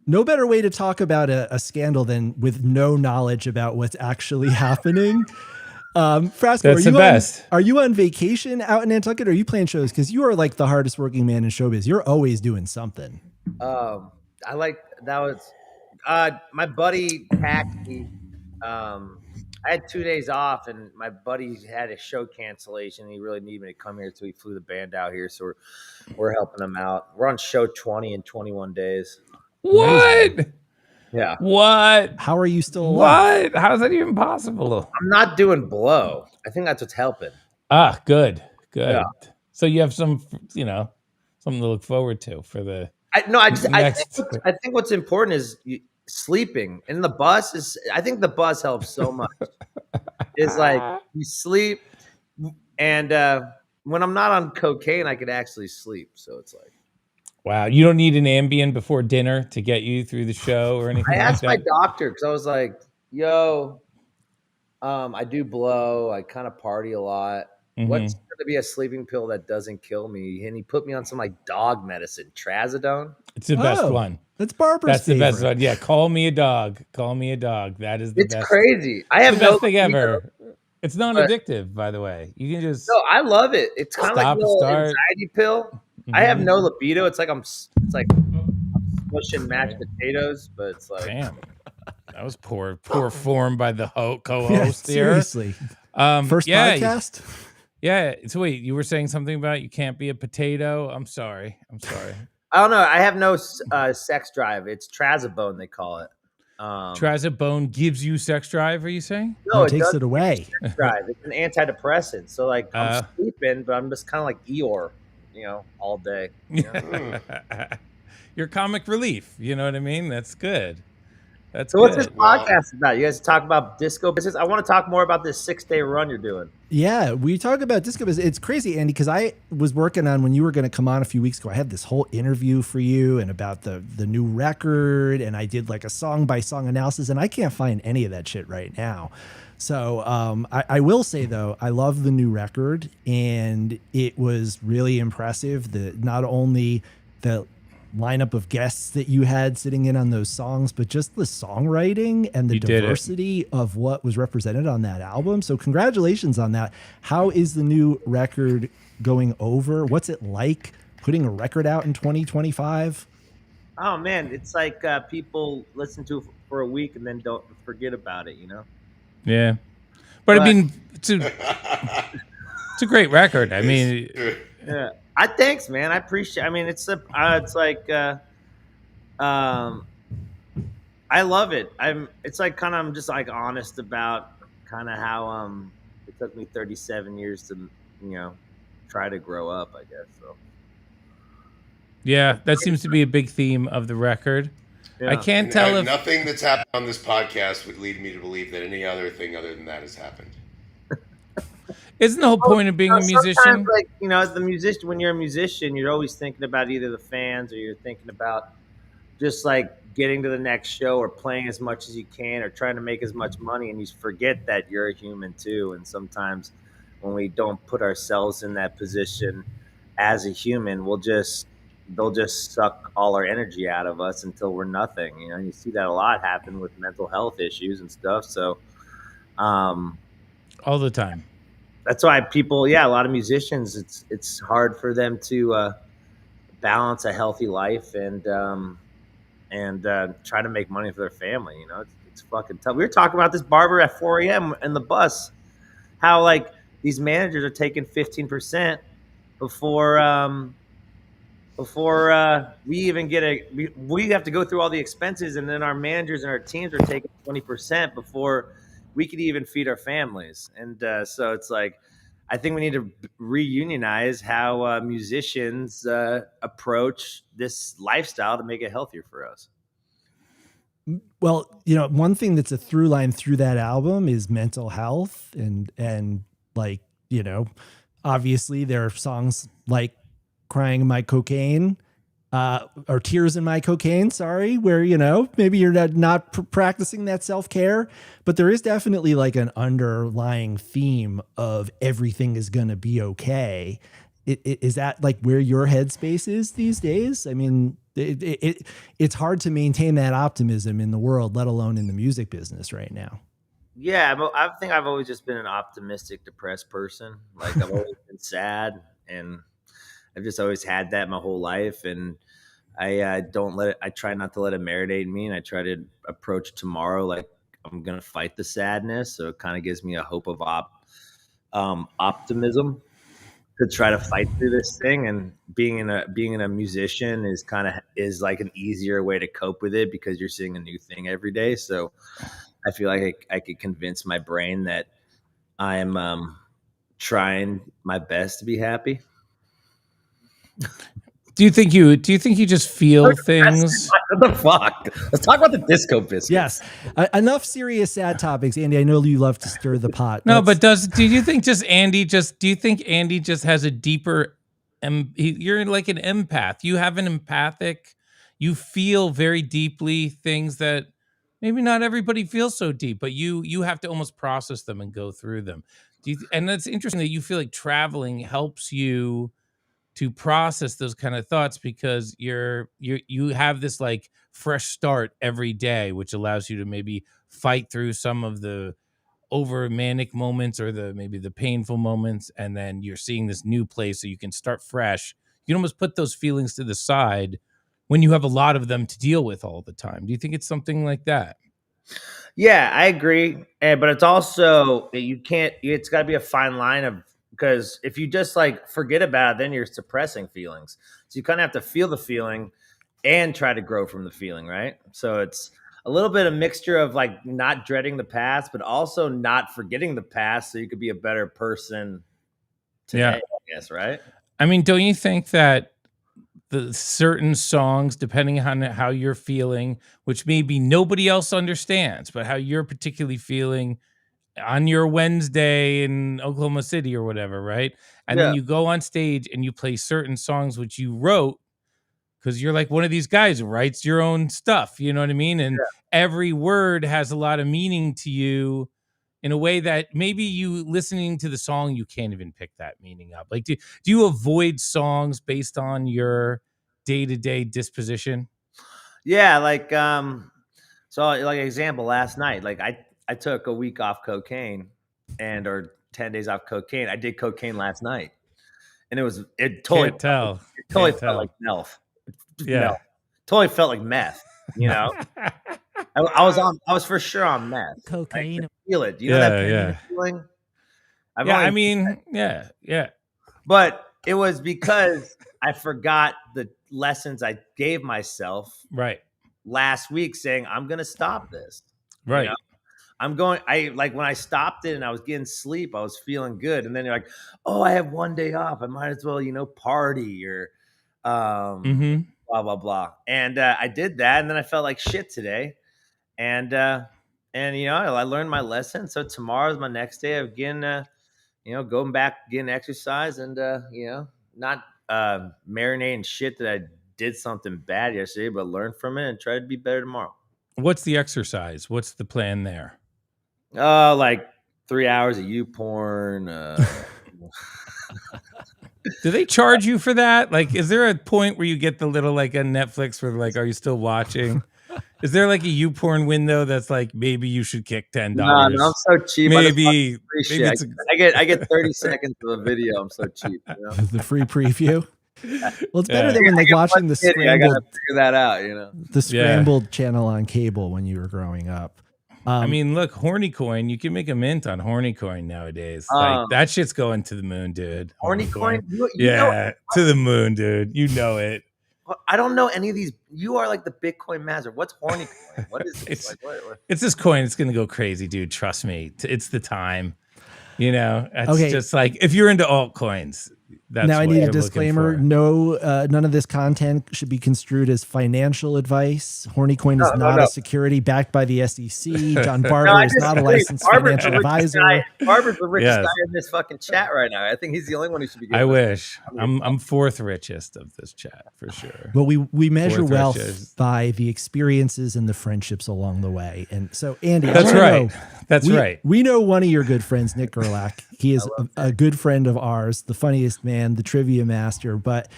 No better way to talk about a scandal than with no knowledge about what's actually happening. Frasco, That's the best. Are you on vacation out in Nantucket, or are you playing shows? Because you are like the hardest working man in showbiz. You're always doing something. I like that was my buddy Packy. I had 2 days off, and my buddy had a show cancellation. He really needed me to come here, so he flew the band out here. So we're helping him out. We're on show 20 in 21 days. What? Yeah, What? How are you still alive? What? How is that even possible? I'm not doing blow. I think that's what's helping. Ah, good. Yeah. So you have some, something to look forward to for the. I Next. think what's important is sleeping. And the bus is. I think the bus helps so much. It's like you sleep, and when I'm not on cocaine, I could actually sleep. So it's like Wow, you don't need an Ambien before dinner to get you through the show or anything I like asked my that. doctor because I was like, "Yo, I do blow. I kind of party a lot. Mhm. What's going to be a sleeping pill that doesn't kill me?" And he put me on some like dog medicine, trazodone. It's the best Oh, one. That's Barber's That's the best favorite. one. Yeah, call me a dog. Call me a dog. That is the It's best. crazy. I It's have the best no thing libido. ever. It's non-addictive, by the way. You can just No, I love it. It's kind of like a Stop, little start. anxiety pill. I have Mhm. no libido. It's like I'm smushing mashed potatoes, but it's like Damn. That was poor form by the Yeah, co-host here. seriously. First Podcast? Yeah. So wait, you were saying something about you can't be a potato. I'm sorry. I don't know. I have no sex drive. It's trazodone they call it. Trazodone gives you sex drive. Are you saying? No, it takes doesn't it away. drive. It's an antidepressant. So like I'm sleeping, but I'm just kind of like Eeyore, all day. Your comic relief. You know what I mean? That's good. That's So what's this good. podcast about? You guys talk about disco business. I want to talk more about this 6-day run you're doing. Yeah, we talk about disco business. It's crazy, Andy, because I was working on when you were going to come on a few weeks ago. I had this whole interview for you and about the new record, and I did like a song by song analysis, and I can't find any of that shit right now. So I will say though, I love the new record, and it was really impressive. Not only the lineup of guests that you had sitting in on those songs, but just the songwriting and the You did it. diversity of what was represented on that album. So congratulations on that. How is the new record going over? What's it like putting a record out in 2025? Oh man, it's like people listen to it for a week and then don't forget about it, you know. Yeah, but I But mean, it's a great record. I mean, yeah, thanks, man. I appreciate. I mean, it's like um, I love it. It's like kind of I'm just like honest about kind of how it took me 37 years to try to grow up. I guess so. yeah, that seems to be a big theme of the record. I Yeah. can't And tell if nothing that's happened on this podcast would lead me to believe that any other thing other than that has happened. isn't the whole point of being a Sometimes, musician? like as the musician, when you're a musician, you're always thinking about either the fans or you're thinking about just like getting to the next show or playing as much as you can or trying to make as much money, and you forget that you're a human too. And sometimes when we don't put ourselves in that position as a human, they'll just suck all our energy out of us until we're nothing. And you see that a lot happen with mental health issues and stuff. So um All the time. that's why people, yeah, a lot of musicians, it's hard for them to balance a healthy life and try to make money for their family. It's fucking tough. We were talking about this Barber at 4 a.m. in the bus. How like these managers are taking 15% before we even get we have to go through all the expenses, and then our managers and our teams are taking 20% before we could even feed our families. And so it's like I think we need to reunionize how musicians approach this lifestyle to make it healthier for us. Well, one thing that's a through line through that album is mental health and like, obviously there are songs like Crying in My Cocaine, or Tears in My Cocaine, sorry, where, maybe you're not practicing that self-care, but there is definitely like an underlying theme of everything is going to be okay. Is that like where your headspace is these days? I mean, it's hard to maintain that optimism in the world, let alone in the music business right now. Yeah, I think I've always just been an optimistic, depressed person. Like I've always been sad, and I've just always had that my whole life. And I don't let it. I try not to let it marinate in me, and I try to approach tomorrow like I'm gonna fight the sadness. So it kind of gives me a hope of optimism to try to fight through this thing. And being a musician is like an easier way to cope with it because you're seeing a new thing every day. So I feel like I could convince my brain that I'm trying my best to be happy. Do you think you just feel things? What the fuck? Let's talk about the Disco Biscuits. Yes. Enough serious sad topics. Andy, I know you love to stir the pot. No, but do you think Andy just has a deeper you're like an empath. You have an empathic, you feel very deeply things that maybe not everybody feels so deep, but you have to almost process them and go through them. And that's interesting that you feel like traveling helps you to process those kind of thoughts because you have this like fresh start every day, which allows you to maybe fight through some of the over manic moments or maybe the painful moments, and then you're seeing this new place so you can start fresh. You can almost put those feelings to the side when you have a lot of them to deal with all the time. Do you think it's something like that? Yeah, I agree. But it's also you can't. It's got to be a fine line of because if you just like forget about it, then you're suppressing feelings. So you kind of have to feel the feeling and try to grow from the feeling, right? So it's a little bit of mixture of like not dreading the past, but also not forgetting the past, so you could be a better person today. Yeah. I guess, right? I mean, don't you think that the certain songs, depending on how you're feeling, which maybe nobody else understands, but how you're particularly feeling on your Wednesday in Oklahoma City or whatever, right? And then Yeah. you go on stage and you play certain songs which you wrote because you're like one of these guys who writes your own stuff, you know what I mean? And every word has a lot of meaning to you in a way that maybe you listening to the song, you can't even pick that meaning up. Like, do you avoid songs based on your day-to-day disposition? Yeah, like so like example last night, like I took a week off cocaine or 10 days off cocaine. I did cocaine last night. And it totally Can't tell. totally Can't felt like tell. Melf. Yeah. Totally felt like meth. You know, I was for sure on meth. Cocaine. I could feel it. Do you know that Yeah. feeling? I've Yeah, only I mean, yeah. But it was because I forgot the lessons I gave myself Right. last week saying, I'm going to stop this. Right. You know? I like when I stopped it and I was getting sleep, I was feeling good. And then you're like, oh, I have one day off. I might as well, party or Mm-hmm. blah, blah, blah. And I did that. And then I felt like shit today. And I learned my lesson. So tomorrow's my next day of getting, going back, getting exercise and, not marinating shit that I did something bad yesterday, but learn from it and try to be better tomorrow. What's the exercise? What's the plan there? Like 3 hours of you porn. Do they charge you for that? Like, is there a point where you get the little like on Netflix where like, are you still watching? Is there like a YouPorn window that's like maybe you should kick $10? No, I'm so cheap. Maybe it's I get 30 seconds of a video. I'm so cheap. The free preview. Well, it's better than when like watching the scrambled. I gotta figure that out. The scrambled channel on cable when you were growing up. I mean, look, Horny Coin. You can make a mint on Horny Coin nowadays. Like that shit's going to the moon, dude. Horny Coin? Yeah, to the moon, dude. You know it. I don't know any of these. You are like the Bitcoin master. What's Horny Coin? What is this? It's this coin. It's going to go crazy, dude. Trust me. It's the time. It's just like if you're into altcoins. That's now I need a disclaimer. No, none of this content should be construed as financial advice. Horny Coin is not a security backed by the SEC. John Barber is not a licensed financial advisor. Barber's the richest guy in this fucking chat right now. I think he's the only one who should be. I wish. I'm fourth richest of this chat for sure. Well, we measure wealth by the experiences and the friendships along the way. And so, Andy, that's right. That's right. We know one of your good friends, Nick Gerlach. He is a good friend of ours, the funniest man, the trivia master. But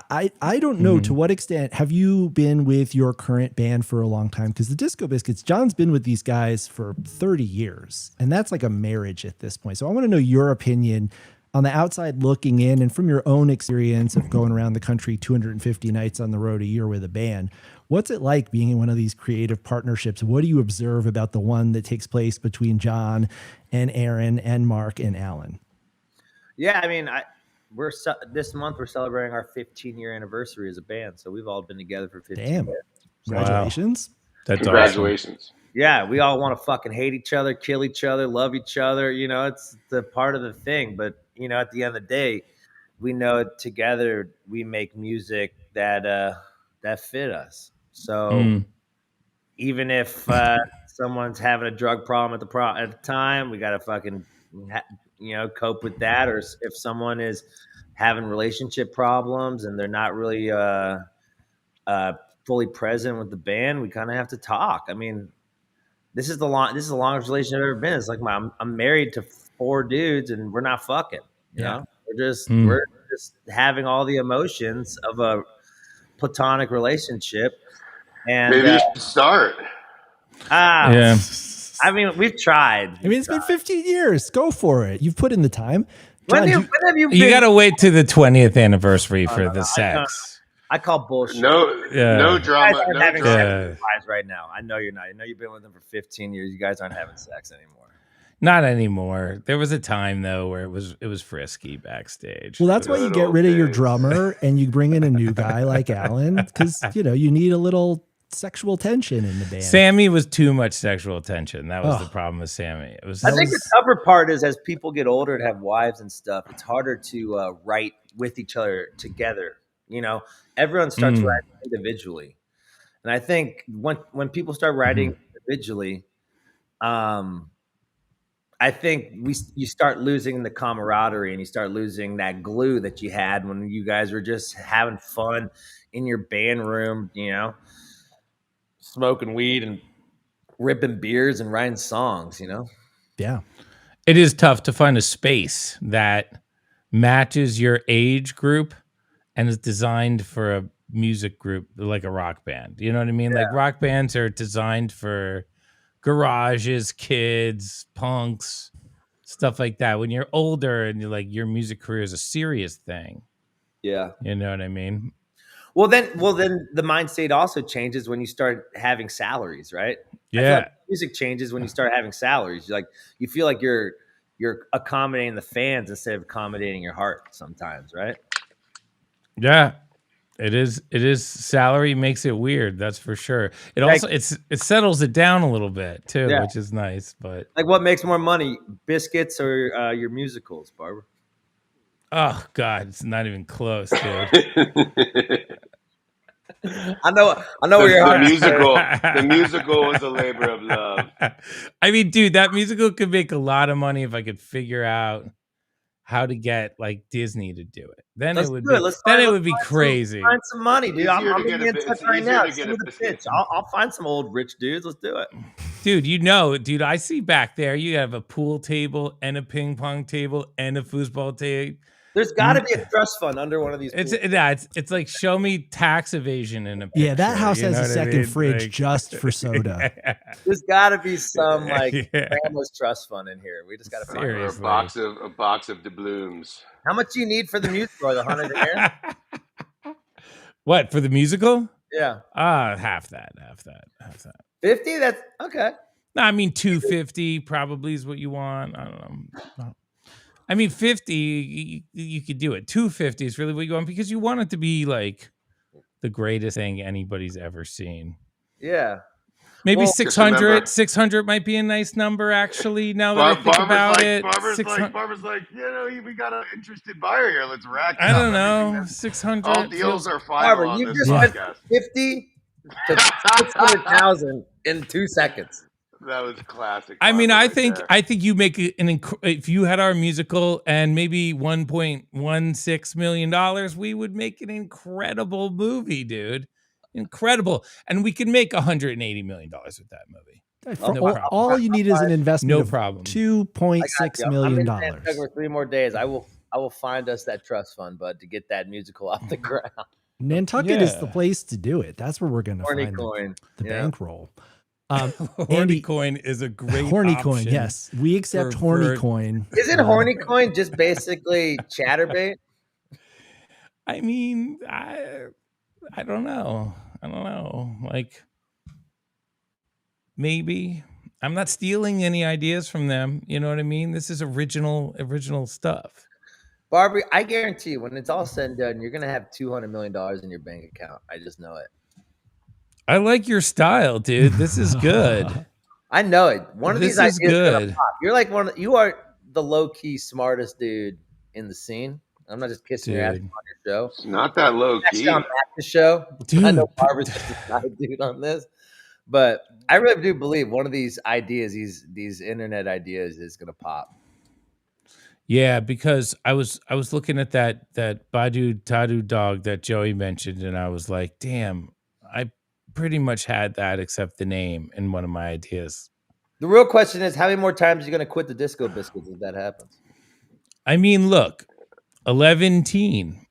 I don't know to what extent have you been with your current band for a long time? Because the Disco Biscuits, John's been with these guys for 30 years, and that's like a marriage at this point. So I want to know your opinion on the outside looking in, and from your own experience of going around the country 250 nights on the road a year with a band. What's it like being in one of these creative partnerships? What do you observe about the one that takes place between John and Aaron and Mark and Alan? Yeah, I mean, this month we're celebrating our 15-year anniversary as a band, so we've all been together for 15 years. Congratulations! Wow. Congratulations! Awesome. Yeah, we all want to fucking hate each other, kill each other, love each other. It's the part of the thing. But at the end of the day, we know together we make music that fit us. So even if someone's having a drug problem at the time, we got to fucking cope with that. Or if someone is having relationship problems and they're not really fully present with the band, we kind of have to talk. I mean, this is the longest relationship I've ever been. It's like I'm married to 4 dudes and we're not fucking. You know, we're just having all the emotions of a platonic relationship. And maybe you should start. Yeah. I mean, we've tried. It's been 15 years. Go for it. You've put in the time. John, when have you been? You got to wait to the 20th anniversary for the sex. I call bullshit. No drama. You guys aren't having sex with guys right now. I know you're not. I know you've been with them for 15 years. You guys aren't having sex anymore. Not anymore. There was a time though where it was frisky backstage. Well, that's why you get rid of your drummer and you bring in a new guy like Alan, because you need a little sexual tension in the band. Sammy was too much sexual tension. That was the problem with Sammy. I think the tougher part is as people get older and have wives and stuff, it's harder to write with each other together. Everyone starts writing individually, and I think when people start writing individually, I think you start losing the camaraderie and you start losing that glue that you had when you guys were just having fun in your band room, smoking weed and ripping beers and writing songs, Yeah. It is tough to find a space that matches your age group and is designed for a music group like a rock band. You know what I mean? Yeah. Like rock bands are designed for garages, kids, punks, stuff like that. When you're older and you're like your music career is a serious thing. Yeah. You know what I mean? Well, then the mind state also changes when you start having salaries, right? I feel Yeah. like music changes when you start having salaries. You feel like you're accommodating the fans instead of accommodating your heart sometimes, right? Yeah. It is salary makes it weird, that's for sure. It Like, also it settles it down a little bit too, Yeah. which is nice, but like what makes more money, biscuits or your musicals, Barber? oh god, it's not even close, dude. I know where your heart is. The musical was a labor of love. I mean, dude, that musical could make a lot of money if I could figure out how to get like Disney to do it. Then Let's it would do it. be Let's crazy. find some money, dude. I'm Easier to gonna get be a in bit- touch it's right easier now. to get Send a me the biscuit. pitch. I'll find some old rich dudes. Let's do it. Dude, dude, I see back there you have a pool table and a ping pong table and a foosball table. There's got to be a trust fund under one of these. It's like show me tax evasion in a picture. Yeah, that house you has know a what I second mean? fridge Like- just for soda. There's got to be some like Yeah. Ramos trust fund in here. We just got to find it. Or Seriously. a box of doubloons. How much do you need for the musical? Like $100 grand? What, for the musical? Yeah, Half that. 50. That's okay. No, I mean 250 probably is what you want. I don't know. I mean 50 you could do it. 250 is really what you want because you want it to be like the greatest thing anybody's ever seen. Yeah. Maybe Well, 600. 600 might be a nice number actually. Now that I think about it, Barber's like, we got an interested buyer here. Let's rack it I up. don't know. Everything 600. all deals are final Barber, on you this just went podcast. 50 to 600,000 in 2 seconds. That was classic. I mean, Barber I right think there. you make if you had our musical and maybe $1.16 million, we would make an incredible movie, dude. Incredible, and we could make $180 million with that movie. All you need is an investment No of problem. $2.6 million. I'm in Nantucket for 3 more days. I will find us that trust fund, bud, to get that musical off the ground. Nantucket is Yeah. the place to do it. That's where we're going to Horny find coin. the Yeah. bankroll. Horny Andy, coin is a great horny option. coin. Yes, we accept for- horny for- coin. Isn't horny coin just basically chatterbait? I mean, I don't know. Like, maybe I'm not stealing any ideas from them. You know what I mean? This is original stuff. Barbie, I guarantee you, when it's all said and done, you're gonna have $200 million in your bank account. I just know it. I like your style, dude. This is good. I know it. One of This these is ideas is gonna good. pop. You're like you are the low key smartest dude in the scene. I'm not just kissing your ass on Dude. your show. It's not that low key. Actually, on Max's show, Dude. I know Barbara's just a side dude on this, but I really do believe one of these ideas, these internet ideas, is gonna pop. Yeah, because I was looking at that Badu Tadu dog that Joey mentioned, and I was like, damn, I pretty much had that except the name in one of my ideas. The real question is, how many more times are you gonna quit the Disco Biscuits if that happens? I mean, look, 11 teen.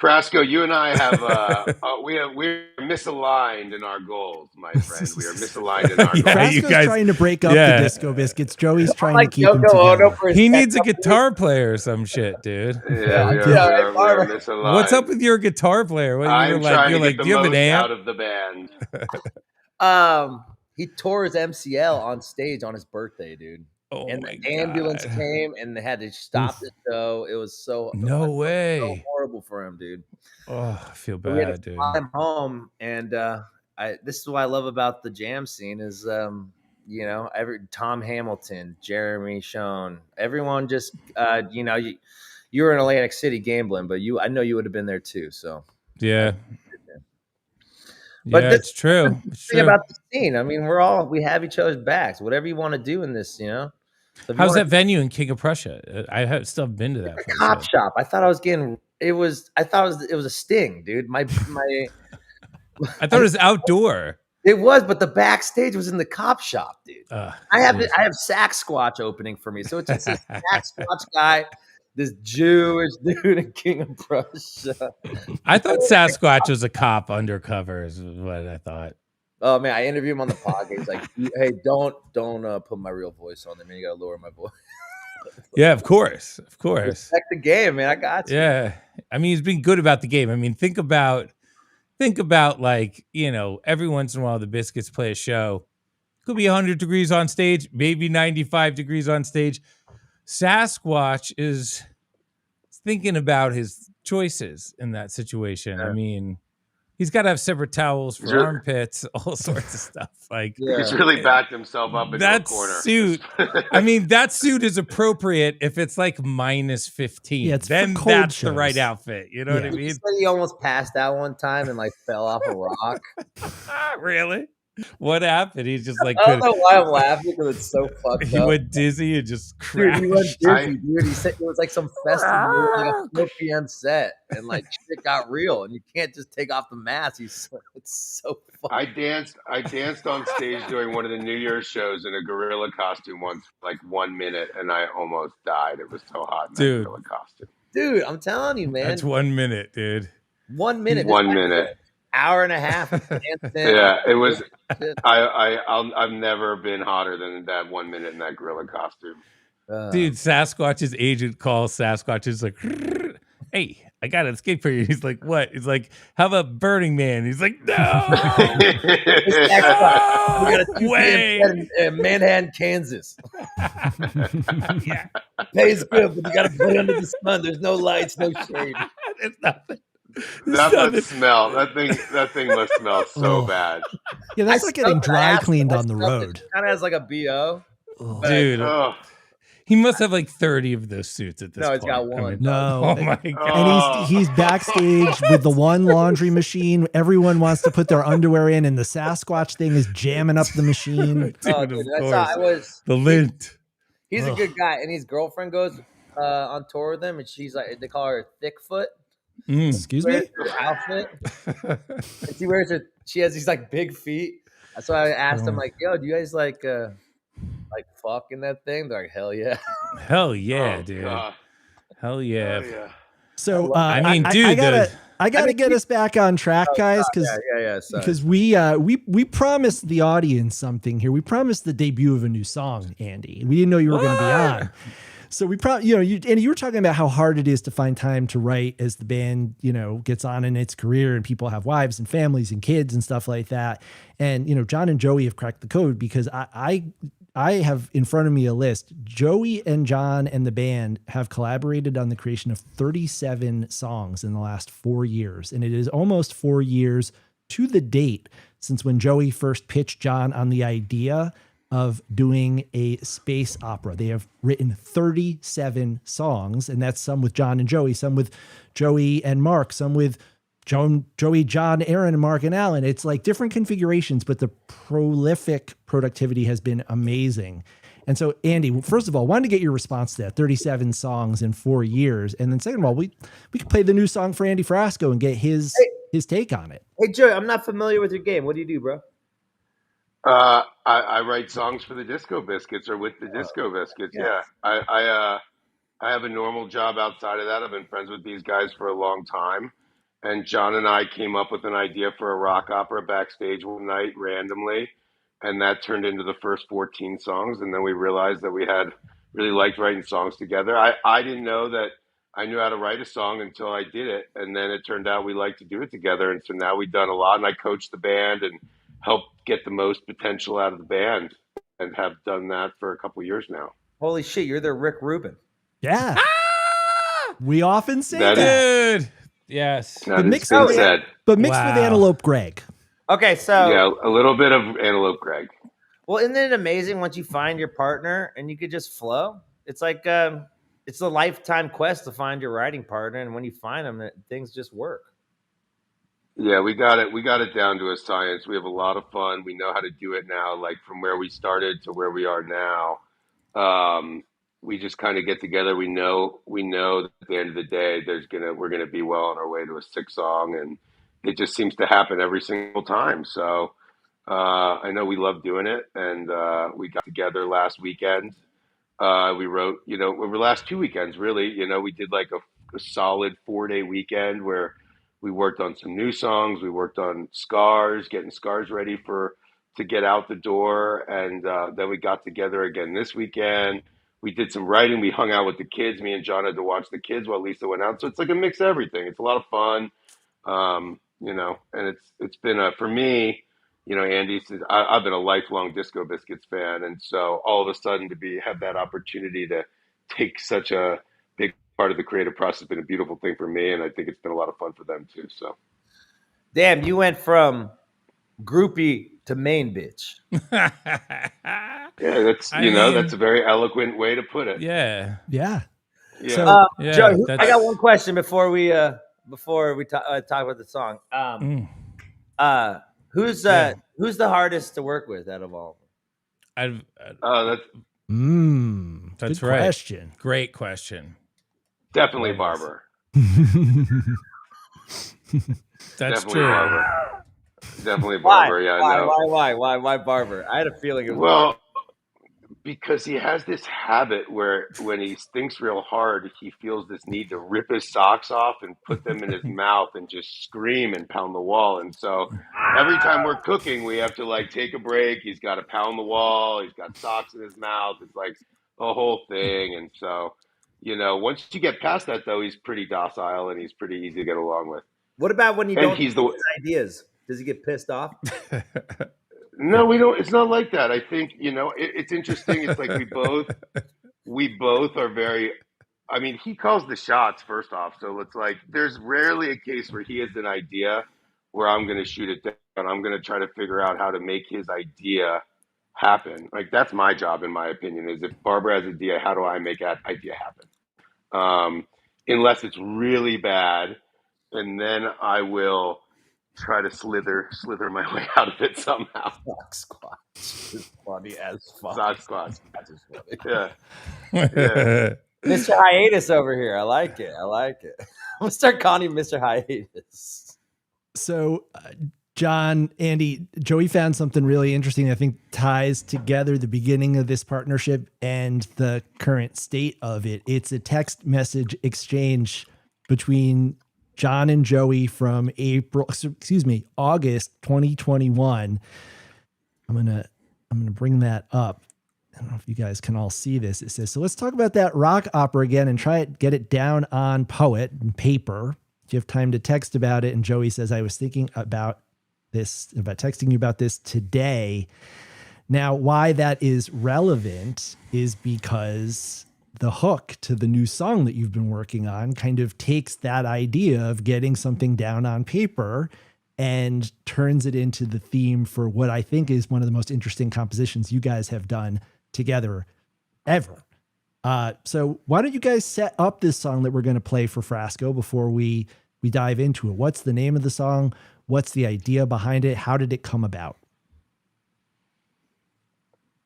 Frasco, you and I have we're misaligned in our goals, my friend. We are misaligned in our Yeah, goals. you Frasco's guys- trying to break up yeah. the Disco Biscuits. Joey's trying Like to keep them Yoko Ono together. for his He needs a tech company. guitar player or some shit, dude. Yeah, we Yeah, are Barber. misaligned. What's up with your guitar player? What, I'm trying to get do the you have an most amp? out of the band. He tore his MCL on stage on his birthday, dude. Oh And my the ambulance God. came and they had to stop the show. It was so No so way. horrible for him, dude. Oh, I feel We had bad, to dude. fly him home, and this is what I love about the jam scene is Tom Hamilton, Jeremy Schoen, everyone just you were in Atlantic City gambling, but I know you would have been there too. So Yeah. But Yeah, this- it's true. It's thing true. about the scene, I mean, we have each other's backs. Whatever you want to do in this, So if you How's wanna that venue in King of Prussia? I have still haven't been to that. do a place cop yet. shop. I thought it was a sting, dude. My I thought it was outdoor. it was, but the backstage was in the cop shop, dude. I have jeez. Sack Squatch opening for me, so it's just this Sack Squatch guy, this Jewish dude in King of Prussia. I thought Sasquatch was a cop undercover. Is what I thought. Oh man, I interviewed him on the podcast. He's like, "Hey, don't put my real voice on there, man. You gotta lower my voice." Yeah, of course. Respect the game, man. I got you. Yeah. I mean, he's been good about the game. I mean, think about like, every once in a while the Biscuits play a show. Could be 100 degrees on stage, maybe 95 degrees on stage. Sasquatch is thinking about his choices in that situation. I mean, he's got to have separate towels for armpits, all sorts of stuff. Like, He's really backed himself up into a that corner. suit. I mean, that suit is appropriate if it's like minus 15. Yeah, it's for then cold that's the shows. right outfit. You know what I He mean? said he almost passed out one time and like fell off a rock. Really? What happened? He's just like, I don't know why I'm laughing because it's so fucked he up. went dizzy and just Dude, crashed. he went dizzy, dude. He said it was like some festival, like a 4 p.m. set, and like shit got real, and you can't just take off the mask. It's so funny. I danced on stage during one of the New Year's shows in a gorilla costume once, like 1 minute, and I almost died. It was so hot in that Dude. gorilla costume. Dude, I'm telling you, man. That's 1 minute, dude. 1 minute. 1 minute. Hour and a half. Yeah, it was. I've never been hotter than that 1 minute in that gorilla costume. Dude, Sasquatch's agent calls Sasquatch. Is like, hey, I got an escape for you. He's like, what? He's like, how about Burning Man? He's like, no. We got a 2 way. p.m. set in Manhattan, Kansas. Yeah. Pays good, but you got to play under the sun. There's no lights, no shade. It's nothing. That must smell. That thing must smell so bad. Yeah, that's like getting dry cleaned on the road. Kind of has like a BO. Dude, Oh. he must have like 30 of those suits at this point. No, he's got one. No. Oh my God. And he's backstage with the one laundry machine. Everyone wants to put their underwear in, and the Sasquatch thing is jamming up the machine. Oh, dude, that's how I was. The lint. He's a good guy, and his girlfriend goes on tour with him, and she's like, they call her Thickfoot. Excuse me? Her outfit. And she has these like big feet. That's why I asked him, like, yo, do you guys like fuck in that thing? They're like, hell yeah. Hell yeah, dude. God. Hell yeah. Oh, yeah. So I mean, dude, I gotta get us back on track, guys, because Sorry. because we promised the audience something here. We promised the debut of a new song, Andy. We didn't know you were going to be on. So we probably, Andy, you were talking about how hard it is to find time to write as the band, gets on in its career and people have wives and families and kids and stuff like that. And, John and Joey have cracked the code because I have in front of me a list. Joey and John and the band have collaborated on the creation of 37 songs in the last 4 years. And it is almost 4 years to the date since when Joey first pitched John on the idea of doing a space opera. They have written 37 songs, and that's some with John and Joey, some with Joey and Mark, some with Joey, John, Aaron, and Mark and Alan. It's like different configurations, but the prolific productivity has been amazing. And so, Andy, first of all, wanted to get your response to that 37 songs in 4 years. And then second of all, we could play the new song for Andy Frasco and get his take on it. Hey, Joey, I'm not familiar with your game. What do you do, bro? I write songs for the Disco Biscuits or with the Disco Biscuits. Yeah. I have a normal job outside of that. I've been friends with these guys for a long time. And John and I came up with an idea for a rock opera backstage one night randomly. And that turned into the first 14 songs. And then we realized that we had really liked writing songs together. I didn't know that I knew how to write a song until I did it. And then it turned out we liked to do it together. And so now we've done a lot. And I coached the band and helped get the most potential out of the band and have done that for a couple of years now. Holy shit, you're the Rick Rubin. Yeah. We often say that. Dude. Yes. That is been said. But mixed with Antelope Greg. Okay, so yeah, a little bit of Antelope Greg. Well, isn't it amazing once you find your partner and you could just flow? It's like it's a lifetime quest to find your writing partner, and when you find them, things just work. Yeah, we got it down to a science. We have a lot of fun. We know how to do it now, like from where we started to where we are now. We just kind of get together. We know that at the end of the day, we're gonna be well on our way to a 6 song, and it just seems to happen every single time. So I know we love doing it, and we got together last weekend. We wrote, over the last 2 weekends, really. We did like a solid 4-day weekend where we worked on some new songs. We worked on Scars, getting Scars ready to get out the door. And then we got together again this weekend. we did some writing. We hung out with the kids. Me and John had to watch the kids while Lisa went out. So it's like a mix of everything. It's a lot of fun, and it's been for me. Andy says I've been a lifelong Disco Biscuits fan, and so all of a sudden to have that opportunity to take such a big part of the creative process has been a beautiful thing for me, and I think it's been a lot of fun for them too. So, damn, you went from groupie to main bitch. yeah, that's I mean, that's a very eloquent way to put it. yeah. Yeah. Yeah. So Joe, that's- I got one question before we talk about the song. Who's the hardest to work with out of all of them? That's That's good right. question. Great question. definitely Love Barber. That's Definitely true. Barber. Definitely Barber. Yeah. Why Barber? I had a feeling it was Well, because he has this habit where when he thinks real hard, he feels this need to rip his socks off and put them in his mouth and just scream and pound the wall. And so every time we're cooking, we have to like take a break. He's got to pound the wall. He's got socks in his mouth. It's like a whole thing. And so, once you get past that, though, he's pretty docile and he's pretty easy to get along with. What about when you And don't he's get his ideas? Does he get pissed off? No, we don't. It's not like that. I think, it's interesting. It's like we both are very, I mean, he calls the shots first off. So it's like, there's rarely a case where he has an idea where I'm going to shoot it down. I'm going to try to figure out how to make his idea happen. Like, that's my job, in my opinion, is if Barbara has an idea, how do I make that idea happen? Unless it's really bad. And then I will try to slither my way out of it somehow. Sock squatch is funny as fuck. Sock squatch. That's just funny. Yeah. Yeah. Mr. Hiatus over here. I like it. I'm gonna start calling you Mr. Hiatus. So, John, Andy, Joey found something really interesting. I think ties together the beginning of this partnership and the current state of it. It's a text message exchange between John and Joey from August 2021. I'm gonna bring that up. I don't know if you guys can all see this. It says, so let's talk about that rock opera again and get it down on Poet and paper. Do you have time to text about it? And Joey says, I was thinking about texting you about this today. Now, why that is relevant is because the hook to the new song that you've been working on kind of takes that idea of getting something down on paper and turns it into the theme for what I think is one of the most interesting compositions you guys have done together ever. So why don't you guys set up this song that we're going to play for Frasco before we dive into it? What's the name of the song? What's the idea behind it? How did it come about?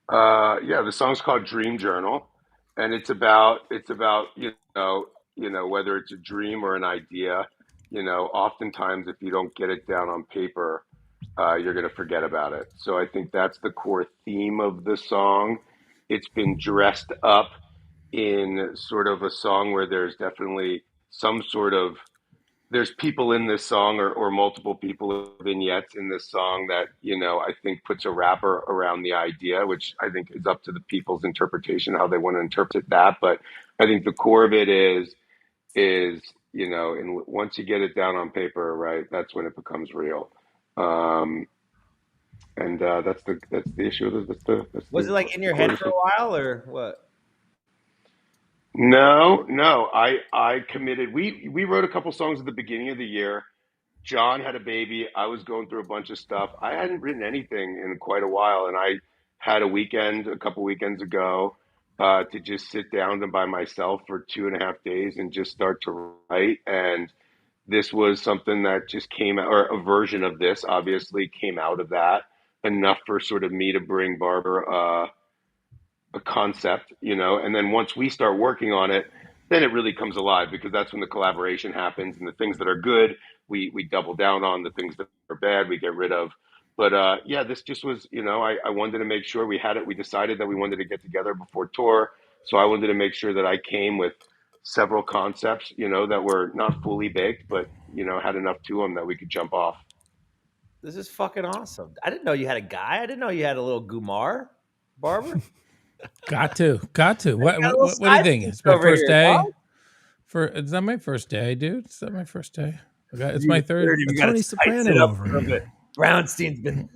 The song's called Dream Journal, and it's about whether it's a dream or an idea. Oftentimes if you don't get it down on paper, you're going to forget about it. So I think that's the core theme of the song. It's been dressed up in sort of a song where there's definitely there's people in this song or multiple people vignettes in this song that, I think puts a wrapper around the idea, which I think is up to the people's interpretation, how they want to interpret that. But I think the core of it is, and once you get it down on paper, right, that's when it becomes real. That's the issue. Was it like in your head for a while or what? No. I committed. We wrote a couple songs at the beginning of the year. John had a baby. I was going through a bunch of stuff. I hadn't written anything in quite a while, and I had a couple weekends ago, to just sit down and by myself for 2.5 days and just start to write. And this was something that just came out, or a version of this obviously came out of that, enough for sort of me to bring Barber a concept, and then once we start working on it, then it really comes alive, because that's when the collaboration happens, and the things that are good, we double down on. The things that are bad, we get rid of. But this just was, I wanted to make sure we had it. We decided that we wanted to get together before tour. So I wanted to make sure that I came with several concepts, that were not fully baked, but, had enough to them that we could jump off. This is fucking awesome. I didn't know you had a guy. I didn't know you had a little Gumar, Barber. Got to. What got a what, little what, what do you side think? piece It's my over first here, day. dog. It's not my first day, dude. It's not my first day. It's You my third. dirty, we gotta Tony spice it Soprano up over a little here. bit. Brownstein's been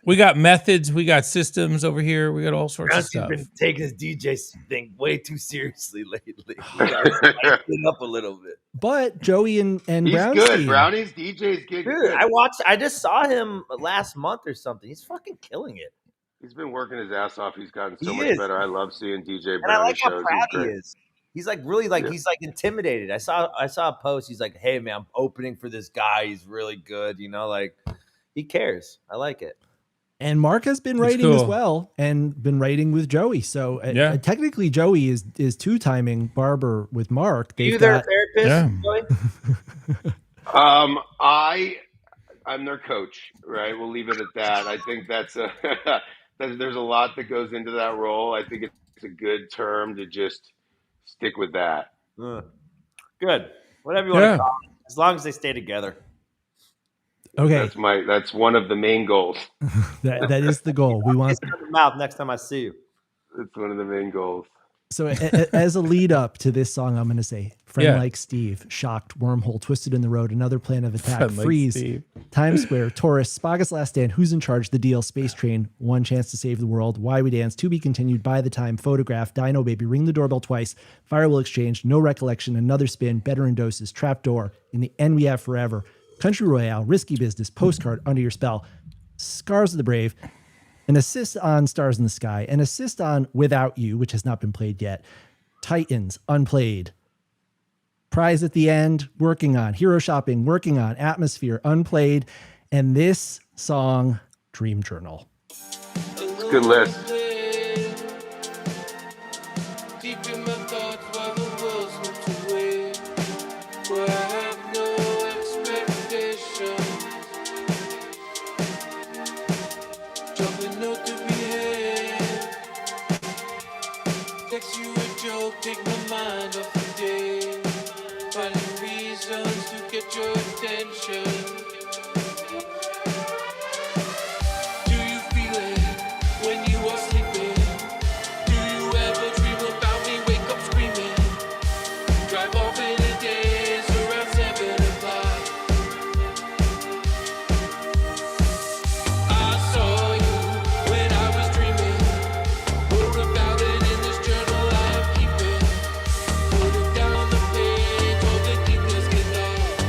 We got methods. We got systems over here. We got all sorts of stuff. been taking his DJ thing way too seriously lately. We gotta spice it up a little bit. But Joey and He's Brownstein. good. Brownie's DJ's good. Dude, I just saw him last month or something. He's fucking killing it. He's been working his ass off. He's gotten so He much is. better. I love seeing DJ And I Brownie like how shows. proud He's he great. is. He's like really like Yeah. he's like intimidated. I saw a post. He's like, "Hey man, I'm opening for this guy. He's really good." You know, like he cares. I like it. And Mark has been That's writing as cool. well, and been writing with Joey. So Yeah. technically, Joey is two-timing Barber with Mark. You They've their got therapist, Joey? I'm their coach, right? We'll leave it at that. I think that's there's a lot that goes into that role. I think it's a good term to just stick with that. Good. Whatever you want Yeah. to call it. As long as they stay together. okay. That's one of the main goals. That is the goal. We want Kiss me on the mouth next time I see you. It's one of the main goals. so as a lead up to this song, I'm going to say, friend Yeah. like Steve, shocked, wormhole, twisted in the road, another plan of attack, Friend like freeze, Steve. Times Square, Taurus, Spaga's Last Stand, Who's in Charge, The Deal, Space Train, One Chance to Save the World, Why We Dance, To Be Continued, By the Time, Photograph, Dino Baby, Ring the Doorbell Twice, Fire Will Exchange, No Recollection, Another Spin, Better in Doses, Trapdoor, In the End We Have Forever, Country Royale, Risky Business, Postcard, Under Your Spell, Scars of the Brave, an assist on Stars in the Sky, an assist on Without You, which has not been played yet, Titans, Unplayed, Prize at the End, working on, Hero Shopping, working on, Atmosphere, Unplayed, and this song, Dream Journal. It's a good list. Deep in my thoughts while the world slips away, where I have no expectations. Jumping note to behave. Text you a joke, take my mind off the day. Finding reasons to get your attention. Do you feel it when you are sleeping? Do you ever dream about me? Wake up screaming. Drive off in the days around 7 o'clock. I saw you when I was dreaming. Wrote about it in this journal I am keeping. Put it down on the page, all the details get lost.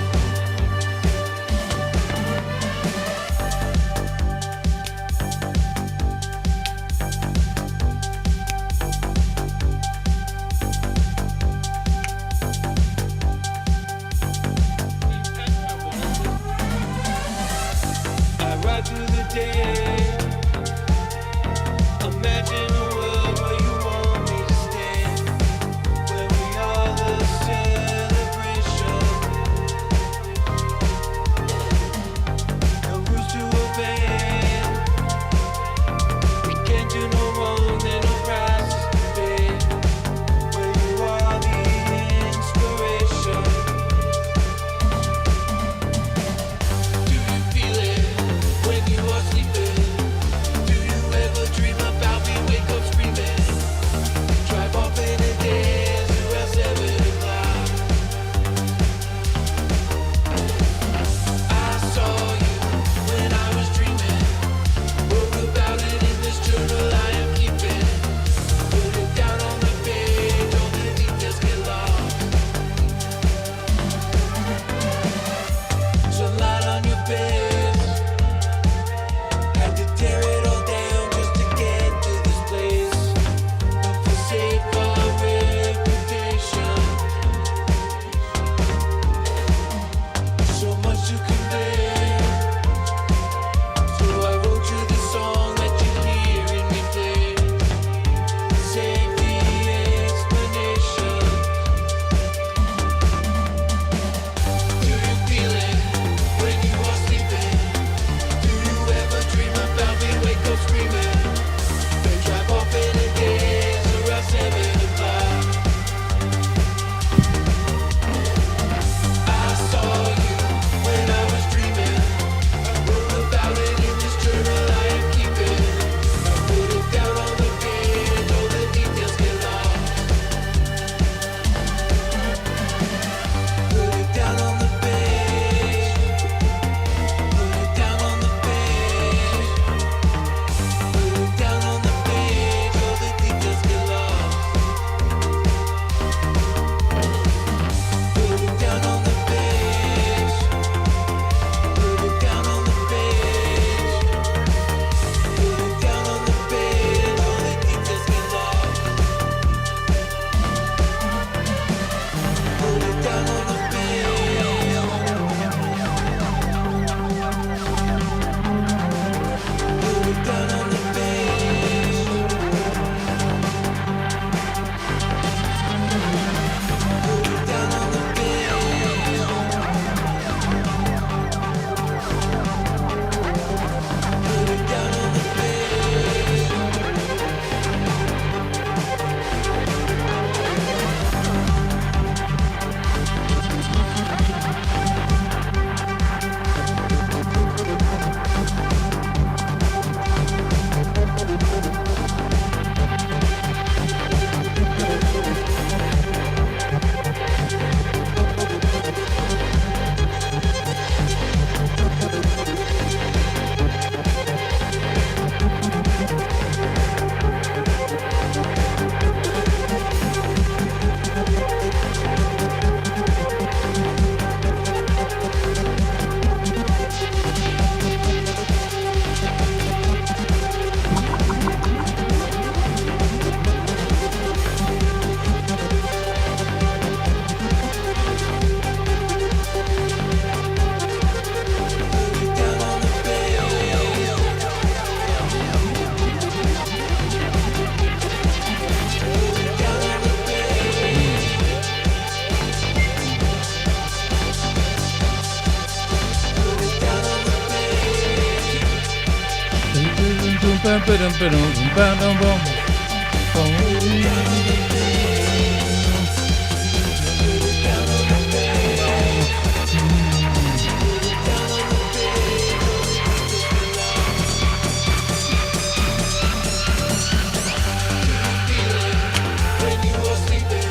When you are sleeping,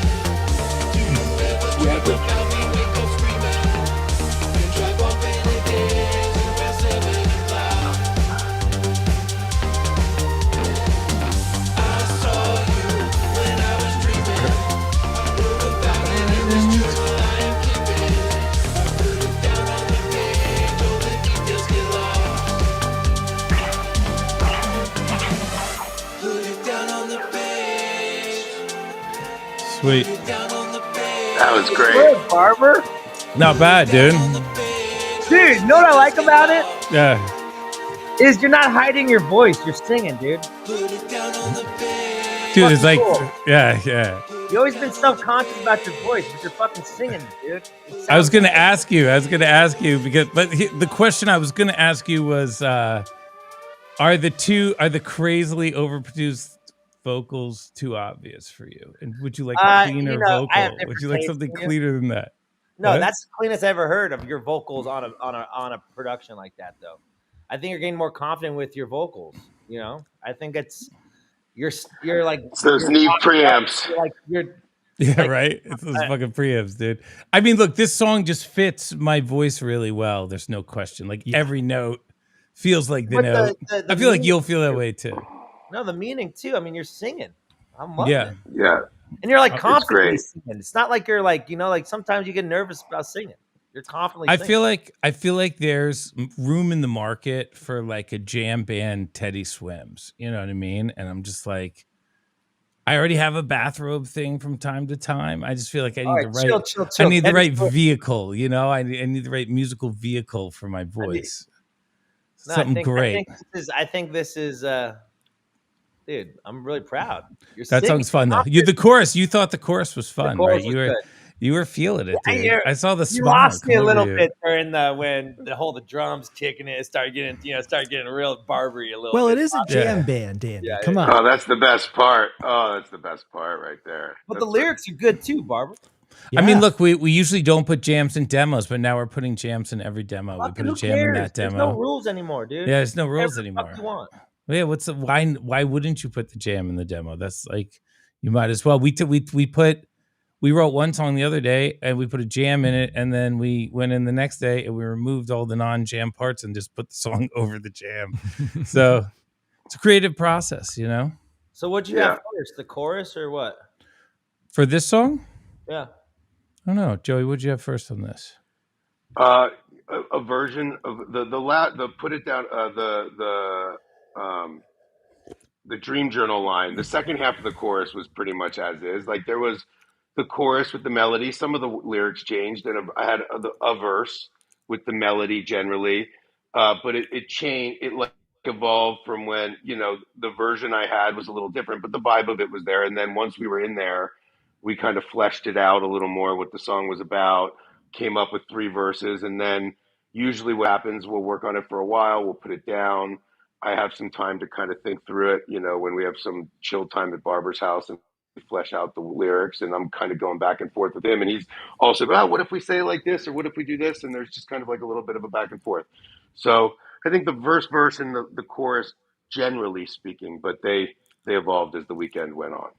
do you ever dream about me? Wake up screaming. You drive off in the days around 7 o'clock. I saw you when I was dreaming. I wrote about it, it was true, I am keeping. I put it down on the page, all the details get lost. Put it down on the page. Sweet. Down on the page. That was great. Good, Barber. Not bad, dude. Dude, you know what I like about it? Yeah. Is you're not hiding your voice. You're singing, dude. Put it down on the page. Dude, it's like, Cool. yeah. You always been self-conscious about your voice, but you're fucking singing, dude. I was gonna ask you because, but the question I was gonna ask you was, are the crazily overproduced vocals too obvious for you? And would you like a cleaner you know, I have vocal? different Would you like tastes something than you. cleaner than that? No, What? that's the cleanest I ever heard of your vocals on a production like that, though. I think you're getting more confident with your vocals. You know, I think it's you're like It's those you're Neve talking about- preamps. you're like you're Yeah, like- right. It's those fucking preamps, dude. I mean, look, this song just fits my voice really well. There's no question. Like every note feels like the But note. the I feel like meaning you'll feel that too. way too. No, the meaning too. I mean, you're singing. I'm loving Yeah. it. Yeah. And you're like It's confidently great. singing. It's not like you're like, you know, like sometimes you get nervous about singing. You're confidently I singing. feel like there's room in the market for like a jam band Teddy Swims. You know what I mean? And I'm just like, I already have a bathrobe thing from time to time. I just feel like I need All the right, right chill. I need the Teddy right Swims. vehicle, you know? I need the right musical vehicle for my voice. No, Something great. I think this is dude, I'm really proud. You're That singing. song's fun though. You thought the chorus was fun, chorus right? was good. You were feeling it, dude. Yeah, I saw the You smile lost me come a over little you. bit during when the drums kicking in, started getting real barbery a little Well, bit. it is a Yeah. jam band, Andy. Yeah, Come yeah. on. Oh, that's the best part. Oh, that's the best part right there. But That's the lyrics are good too, Barber. I mean, Yeah. look, we usually don't put jams in demos, but now we're putting jams in every demo. Fucking we put a who jam in cares? that There's demo. no rules anymore, dude. Yeah, there's no rules Whatever the fuck anymore. you want. Yeah, why wouldn't you put the jam in the demo? That's like, you might as well. We wrote one song the other day and we put a jam in it, and then we went in the next day and we removed all the non-jam parts and just put the song over the jam. So it's a creative process, you know? So what'd you have first, the chorus or what? For this song? Yeah. I don't know. Joey, what'd you have first on this? a version of the put it down the Dream Journal line. The second half of the chorus was pretty much as is. Like there was the chorus with the melody. Some of the lyrics changed, and I had a verse with the melody generally, but it changed. It like evolved from when the version I had was a little different, but the vibe of it was there. And then once we were in there, we kind of fleshed it out a little more what the song was about. Came up with 3 verses, and then usually what happens, we'll work on it for a while. We'll put it down. I have some time to kind of think through it, when we have some chill time at Barber's house and flesh out the lyrics, and I'm kind of going back and forth with him. And he's also, what if we say it like this, or what if we do this? And there's just kind of like a little bit of a back and forth. So I think the verse and the chorus, generally speaking, but they evolved as the weekend went on.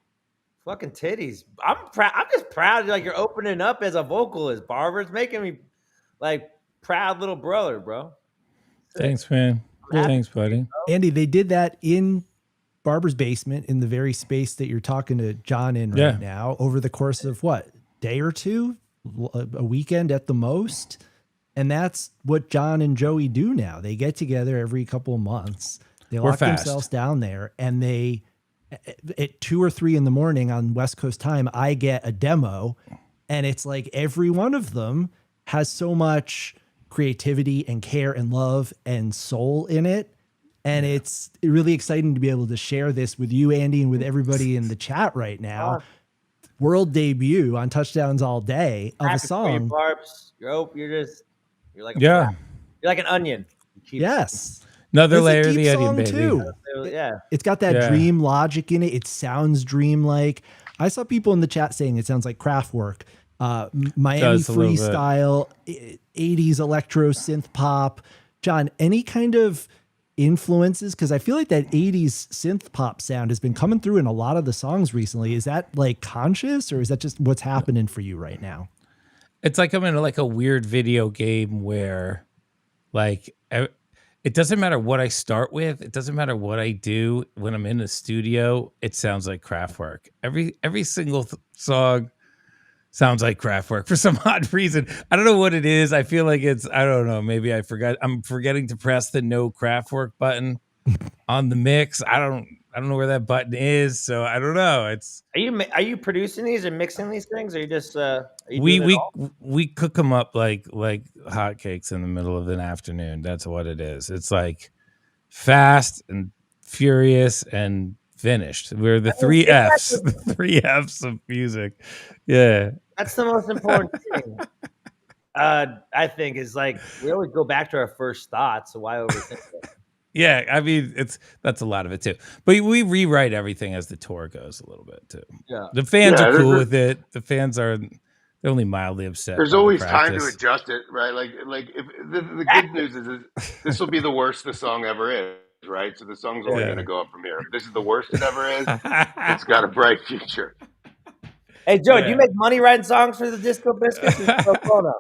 Fucking titties. I'm proud. I'm just proud. Like you're opening up as a vocalist, Barber. It's making me like proud little brother, bro. Thanks, man. Thanks, buddy. Andy, they did that in Barber's basement in the very space that you're talking to John in right now over the course of what, day or two, a weekend at the most. And that's what John and Joey do now. They get together every couple of months. They lock themselves down there, and they, at 2 or 3 in the morning on West Coast time, I get a demo, and it's like every one of them has so much creativity and care and love and soul in it. And it's really exciting to be able to share this with you, Andy, and with everybody in the chat right now. World debut on Touchdowns All Day of a song. Barbs. You're like you're like an onion. Yes. Another It's a layer of deep the onion, song baby. too. Yeah. It's got that Yeah. dream logic in it. It sounds dreamlike. I saw people in the chat saying it sounds like Kraftwerk, Miami Does a little bit. freestyle, 80s electro synth pop. John, any kind of influences? Because I feel like that 80s synth pop sound has been coming through in a lot of the songs recently. Is that like conscious, or is that just what's happening for you right now? It's like I'm in like a weird video game where like it doesn't matter what I start with, it doesn't matter what I do when I'm in the studio, it sounds like Kraftwerk. Every single song sounds like Kraftwerk for some odd reason. I don't know what it is. I feel like I don't know, maybe I'm forgetting to press the no Kraftwerk button on the mix. I don't know where that button is, so I don't know. It's Are you producing these or mixing these things, or are you just are you doing it all? we cook them up like hotcakes in the middle of an afternoon. That's what it is. It's like fast and furious and finished. We're the three F's, the three F's of music. Yeah, That's the most important thing. I think is like we always go back to our first thoughts, so why overthink it? yeah. I mean, that's a lot of it too. But we rewrite everything as the tour goes a little bit too. Yeah. The fans Yeah, are there's cool a- with it. The fans are they're only mildly upset. There's by the always time to practice. adjust it, right? Like if the good news is this will be the worst the song ever is, right? So the song's only Yeah. going to go up from here. If this is the worst it ever is, it's got a bright future. Hey Joe, do Yeah. you make money writing songs for the Disco Biscuits? Or pro bono?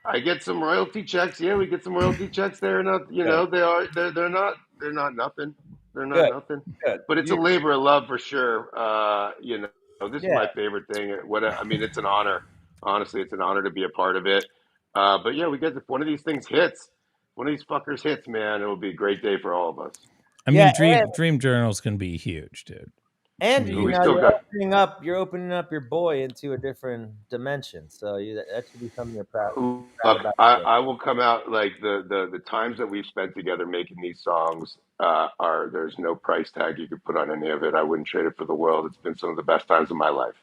I get some royalty checks. Yeah, we get some royalty checks. They're not, they're not nothing. They're not Good. nothing. Good. But it's a labor of love for sure. This is Yeah. my favorite thing. It's an honor. Honestly, it's an honor to be a part of it. But yeah, if one of these things hits, one of these fuckers hits, man, it will be a great day for all of us. I Yeah, mean, and- Dream Journals can be huge, dude. And We still you're got- opening up your boy into a different dimension. So that should be something you're proud Look, about. I will come out like the times that we've spent together making these songs there's no price tag you could put on any of it. I wouldn't trade it for the world. It's been some of the best times of my life.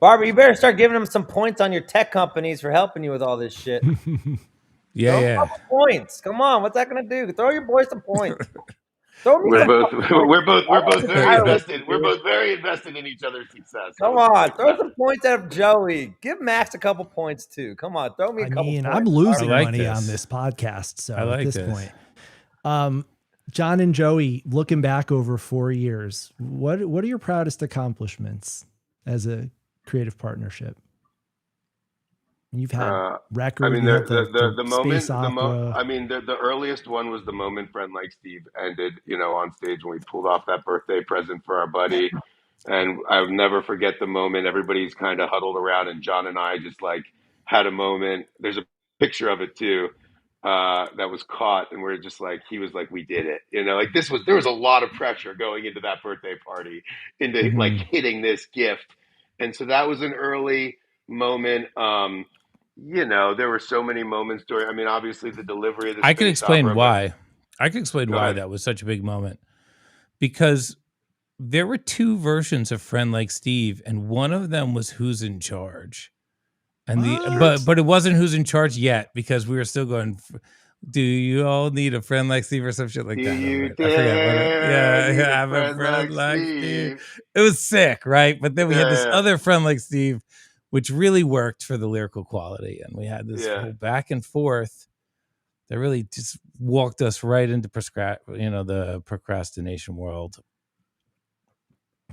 Barber, you better start giving them some points on your tech companies for helping you with all this shit. Yeah, Throw 'em yeah. a couple points. Come on, what's that gonna do? Throw your boys some points. Throw me We're some both fucking points. we're both very Tyler, invested. We're both very invested in each other's success. Come on, throw some points out of Joey. Give Max a couple points too. Come on, throw me a I couple mean, points. I'm losing I like money this. on this podcast. So I like at this this. point, John and Joey, looking back over 4 years, what are your proudest accomplishments as a creative partnership? You've had records. I mean, you had the moment, space opera. the earliest one was the moment Friend Like Steve ended, on stage when we pulled off that birthday present for our buddy. And I'll never forget the moment. Everybody's kind of huddled around, and John and I just like had a moment. There's a picture of it too that was caught, and we're just like, he was like, we did it. There was a lot of pressure going into that birthday party, into like hitting this gift. And so that was an early moment. There were so many moments during. Obviously, the delivery of the. I can space explain opera, why. I can explain Go why ahead. that was such a big moment. Because there were two versions of Friend Like Steve, and one of them was Who's in Charge. And but it wasn't Who's in Charge yet, because we were still going, do you all need a friend like Steve or some shit like Do that? you I forget what dare need a have a friend friend like like Steve? Steve. It was sick, right? But then we had this Yeah. other Friend Like Steve, which really worked for the lyrical quality. And we had this Yeah. whole back and forth that really just walked us right into the procrastination world.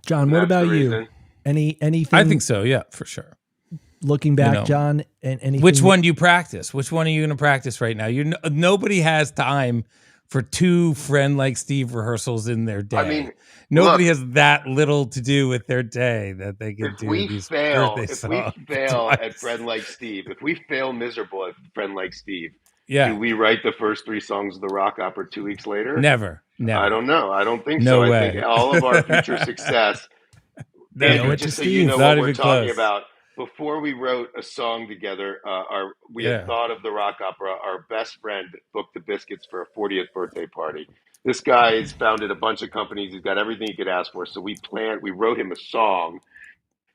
John, And what that's the about you? reason. Anything? I think so, yeah, for sure. Looking back, know, John, and anything. Which one do you practice? Which one are you going to practice right now? Nobody has time for two Friend Like Steve rehearsals in their day. Nobody has that little to do with their day that they can If do we these fail, birthday if we songs fail twice. at Friend Like Steve, if we fail miserable at Friend Like Steve, Yeah. do we write the first 3 songs of the rock opera 2 weeks later? Never. I don't know. I don't think No so. way. I think all of our future success. Never. Andrew, it to just so you Steve. know Not what we're even talking close. about, before we wrote a song together, we had thought of the rock opera. Our best friend booked the Biscuits for a 40th birthday party. This guy has founded a bunch of companies. He's got everything he could ask for. So we wrote him a song,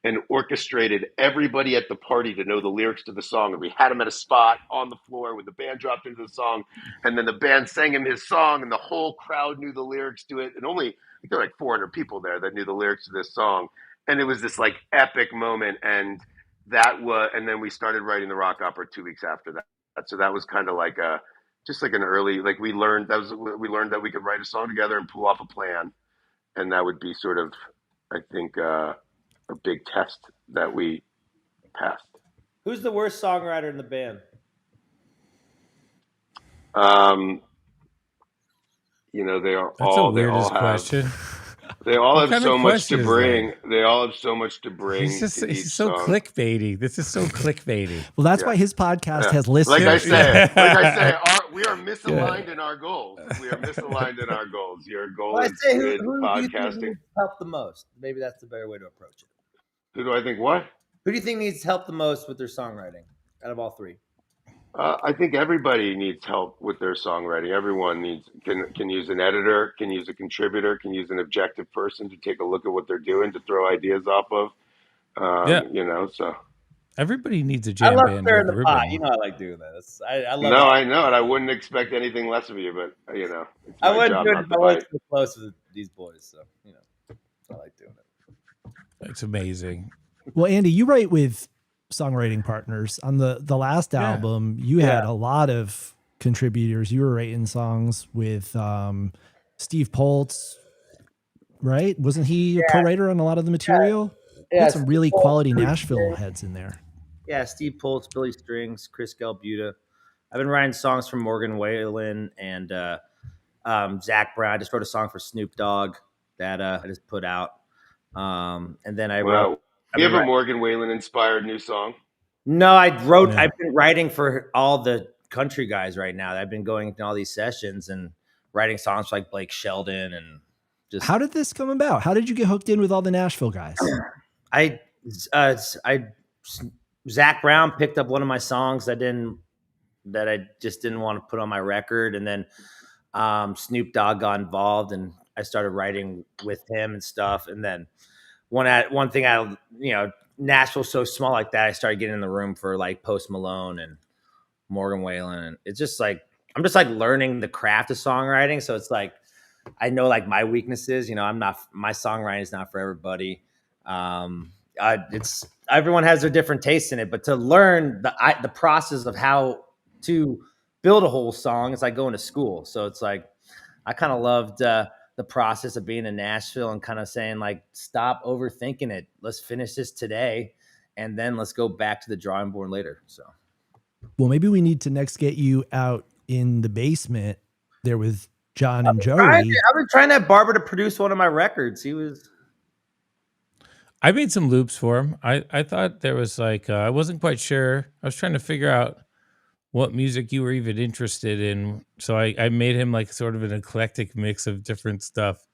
and orchestrated everybody at the party to know the lyrics to the song. And we had him at a spot on the floor when the band dropped into the song, and then the band sang him his song, and the whole crowd knew the lyrics to it. And only, I think there were like 400 people there that knew the lyrics to this song. And it was this like epic moment. And then we started writing the rock opera 2 weeks after that. So that was kind of like just like an early, like we learned that we could write a song together and pull off a plan. And that would be sort of, I think, a big test that we passed. Who's the worst songwriter in the band? They are That's all. the weirdest they all have, question. They all What have kind so of much to question is bring. that? They all have so much to bring. He's to each so song. clickbaity. This is so clickbaity. Well, that's Yeah. why his podcast Yeah. has listeners. Like I say, Yeah. we are misaligned in our goals. We are misaligned in our goals. Your goal Well, I is say, good who do you think podcasting. needs help the most? Maybe that's the better way to approach it. Who do I think what? Who do you think needs help the most with their songwriting out of all three? I think everybody needs help with their songwriting. Everyone can use an editor, can use a contributor, can use an objective person to take a look at what they're doing, to throw ideas off of. Yeah. So Everybody needs a I jam love band stirring with the pot. ribbon. You know I like doing that. I love no, it. I know it. I wouldn't expect anything less of you, but it's I my wouldn't job do it not if to I wasn't bite. so close with these boys. So, I like doing it. It's amazing. Well, Andy, you write with songwriting partners. On the last Yeah. album, you had a lot of contributors. You were writing songs with Steve Poltz, right? Wasn't he a co-writer on a lot of the material? You had some really quality Nashville heads in there. Yeah, Steve Poltz, Billy Strings, Chris Galbuta. I've been writing songs for Morgan Whalen and Zach Brown. I just wrote a song for Snoop Dogg that I just put out. And then I wrote. We have a Morgan Whalen inspired new song. No, I wrote. Yeah. I've been writing for all the country guys right now. I've been going to all these sessions and writing songs for like Blake Shelton and just. How did this come about? How did you get hooked in with all the Nashville guys? Zach Brown picked up one of my songs that I just didn't want to put on my record, and then Snoop Dogg got involved, and I started writing with him and stuff. And then one thing Nashville's so small like that, I started getting in the room for like Post Malone and Morgan Whalen, and it's just like I'm just like learning the craft of songwriting. So it's like I know like my weaknesses. My songwriting is not for everybody. It's everyone has their different tastes in it, but to learn the process of how to build a whole song, it's like going to school. So it's like I kind of loved the process of being in Nashville and kind of saying like, stop overthinking it. Let's finish this today, and then let's go back to the drawing board later. So, well, maybe we need to next get you out in the basement there with John and Joey. I've been trying to have Barber to produce one of my records. I made some loops for him. I thought there was like, I wasn't quite sure. I was trying to figure out what music you were even interested in. So I made him like sort of an eclectic mix of different stuff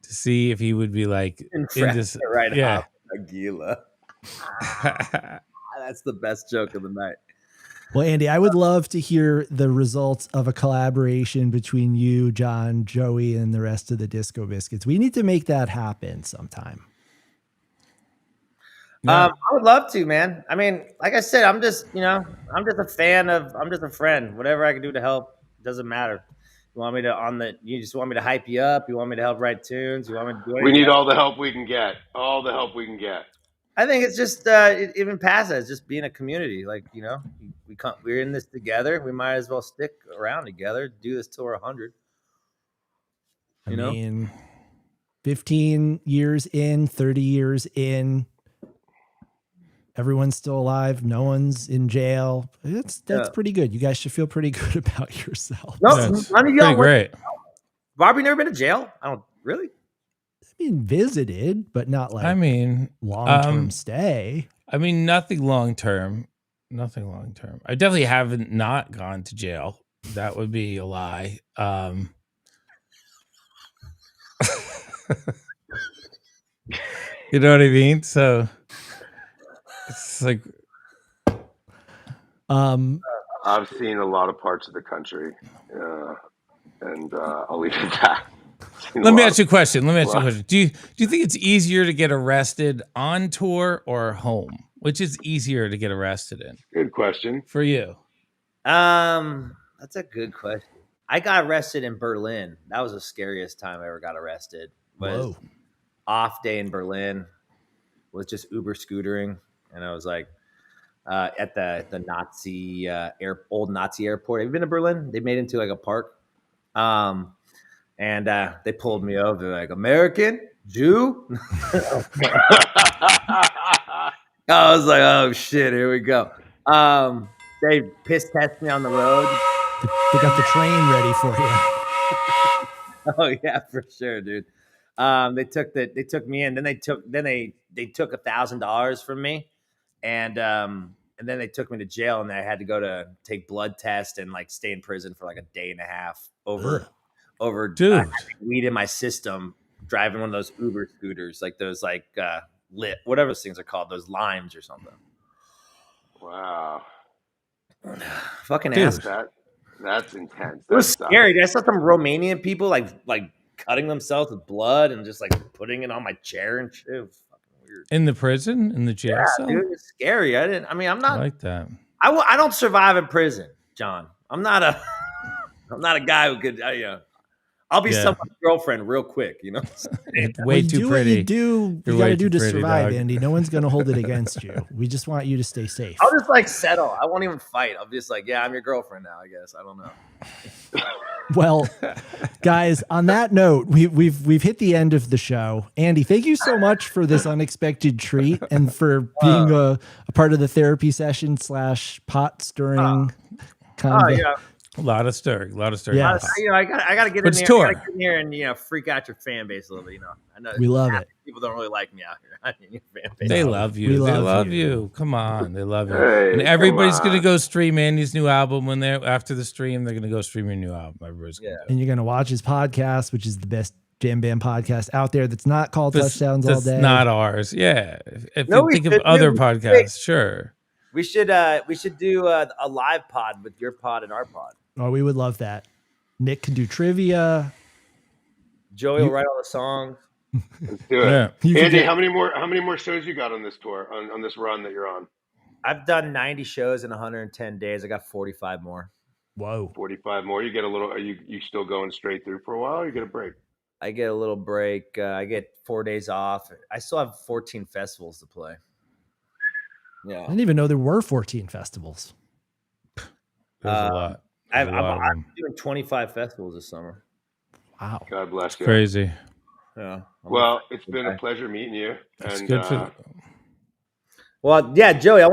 to see if he would be like in this. Right. Yeah. Aguila. That's the best joke of the night. Well, Andy, I would love to hear the results of a collaboration between you, John, Joey, and the rest of the Disco Biscuits. We need to make that happen sometime. Yeah. I would love to, man. I mean, like I said, I'm just a fan I'm just a friend. Whatever I can do to help, doesn't matter. You just want me to hype you up? You want me to help write tunes? You want me to do anything? We need all the help we can get. All the help we can get. I think it's just even past that. It's just being a community. Like, we're in this together. We might as well stick around together, do this till we're 100. I mean, 15 years in, 30 years in, everyone's still alive. No one's in jail. That's pretty good. You guys should feel pretty good about yourself. No, That's none of y'all pretty great. Bobby never been to jail? I don't really. I mean, visited, but not like long-term stay. I mean, nothing long-term. Nothing long-term. I definitely haven't not gone to jail. That would be a lie. You know what I mean? So it's like I've seen a lot of parts of the country, and I'll leave it at that. Let me ask you a question. Do you think it's easier to get arrested on tour or home? Which is easier to get arrested in Good question. for you? That's a good question. I got arrested in Berlin. That was the scariest time I ever got arrested. Was Whoa. off day in Berlin. Was just Uber scootering, and I was like at the Nazi old Nazi airport. Have you been to Berlin? They made it into like a park. And they pulled me over. They're like, American? Jew? I was like, oh shit, here we go. They piss test me on the road. They got the train ready for you. Oh yeah, for sure, dude. They took me in. Then they took $1,000 from me, and then they took me to jail, and I had to go to take blood test and like stay in prison for like a day and a half over Dude. weed in my system, driving one of those Uber scooters, like those like lit, whatever those things are called, those limes or something. Wow. Fucking Dude. ass. That's intense. It was scary. I saw some Romanian people like cutting themselves with blood and just like putting it on my chair and shit. It was fucking weird. In the prison? In the jail cell? Dude, it's scary. I'm I not like that. I don't survive in prison, John. I'm not a guy who could I'll be someone's girlfriend real quick, you know. It's way you too do pretty. what you do. You're You got way to do too to pretty, survive, dog. Andy. No one's going to hold it against you. We just want you to stay safe. I'll just like settle. I won't even fight. I'll be just like, yeah, I'm your girlfriend now, I guess. I don't know. Well, guys, on that note, we've hit the end of the show. Andy, thank you so much for this unexpected treat and for being a part of the therapy session / pot stirring kind of. Yeah. A lot of stirring. Yeah. I gotta get in But it's there. tour. I gotta get in here and freak out your fan base a little bit. I know We love it. people don't really like me out here. Your fan base. They love you. We They love love you. you. Come on. They love you. Hey, and come everybody's on. going to go stream Andy's new album when they're after the stream. They're going to go stream your new album. Everybody's going to And you're going to watch his podcast, which is the best jam band podcast out there. That's not called Touchdowns All Day. That's not ours. Yeah. If No, you we think of should other do- podcasts, sure. We should do a live pod with your pod and our pod. Oh, we would love that. Nick can do trivia. Joey will write all the songs. Let's do it. Yeah. You can Andy, get- how many more shows you got on this tour, on this run that you're on? I've done 90 shows in 110 days. I got 45 more. Whoa. 45 more. You get a little. Are you still going straight through for a while? Or you get a break? I get a little break. I get 4 days off. I still have 14 festivals to play. I Yeah. didn't even know there were 14 festivals. There's a lot. I'm There's a lot of them. doing 25 festivals this summer. Wow. God bless you. Crazy. Yeah. Well, it's been a pleasure meeting you. It's And good for. Well, yeah, Joey,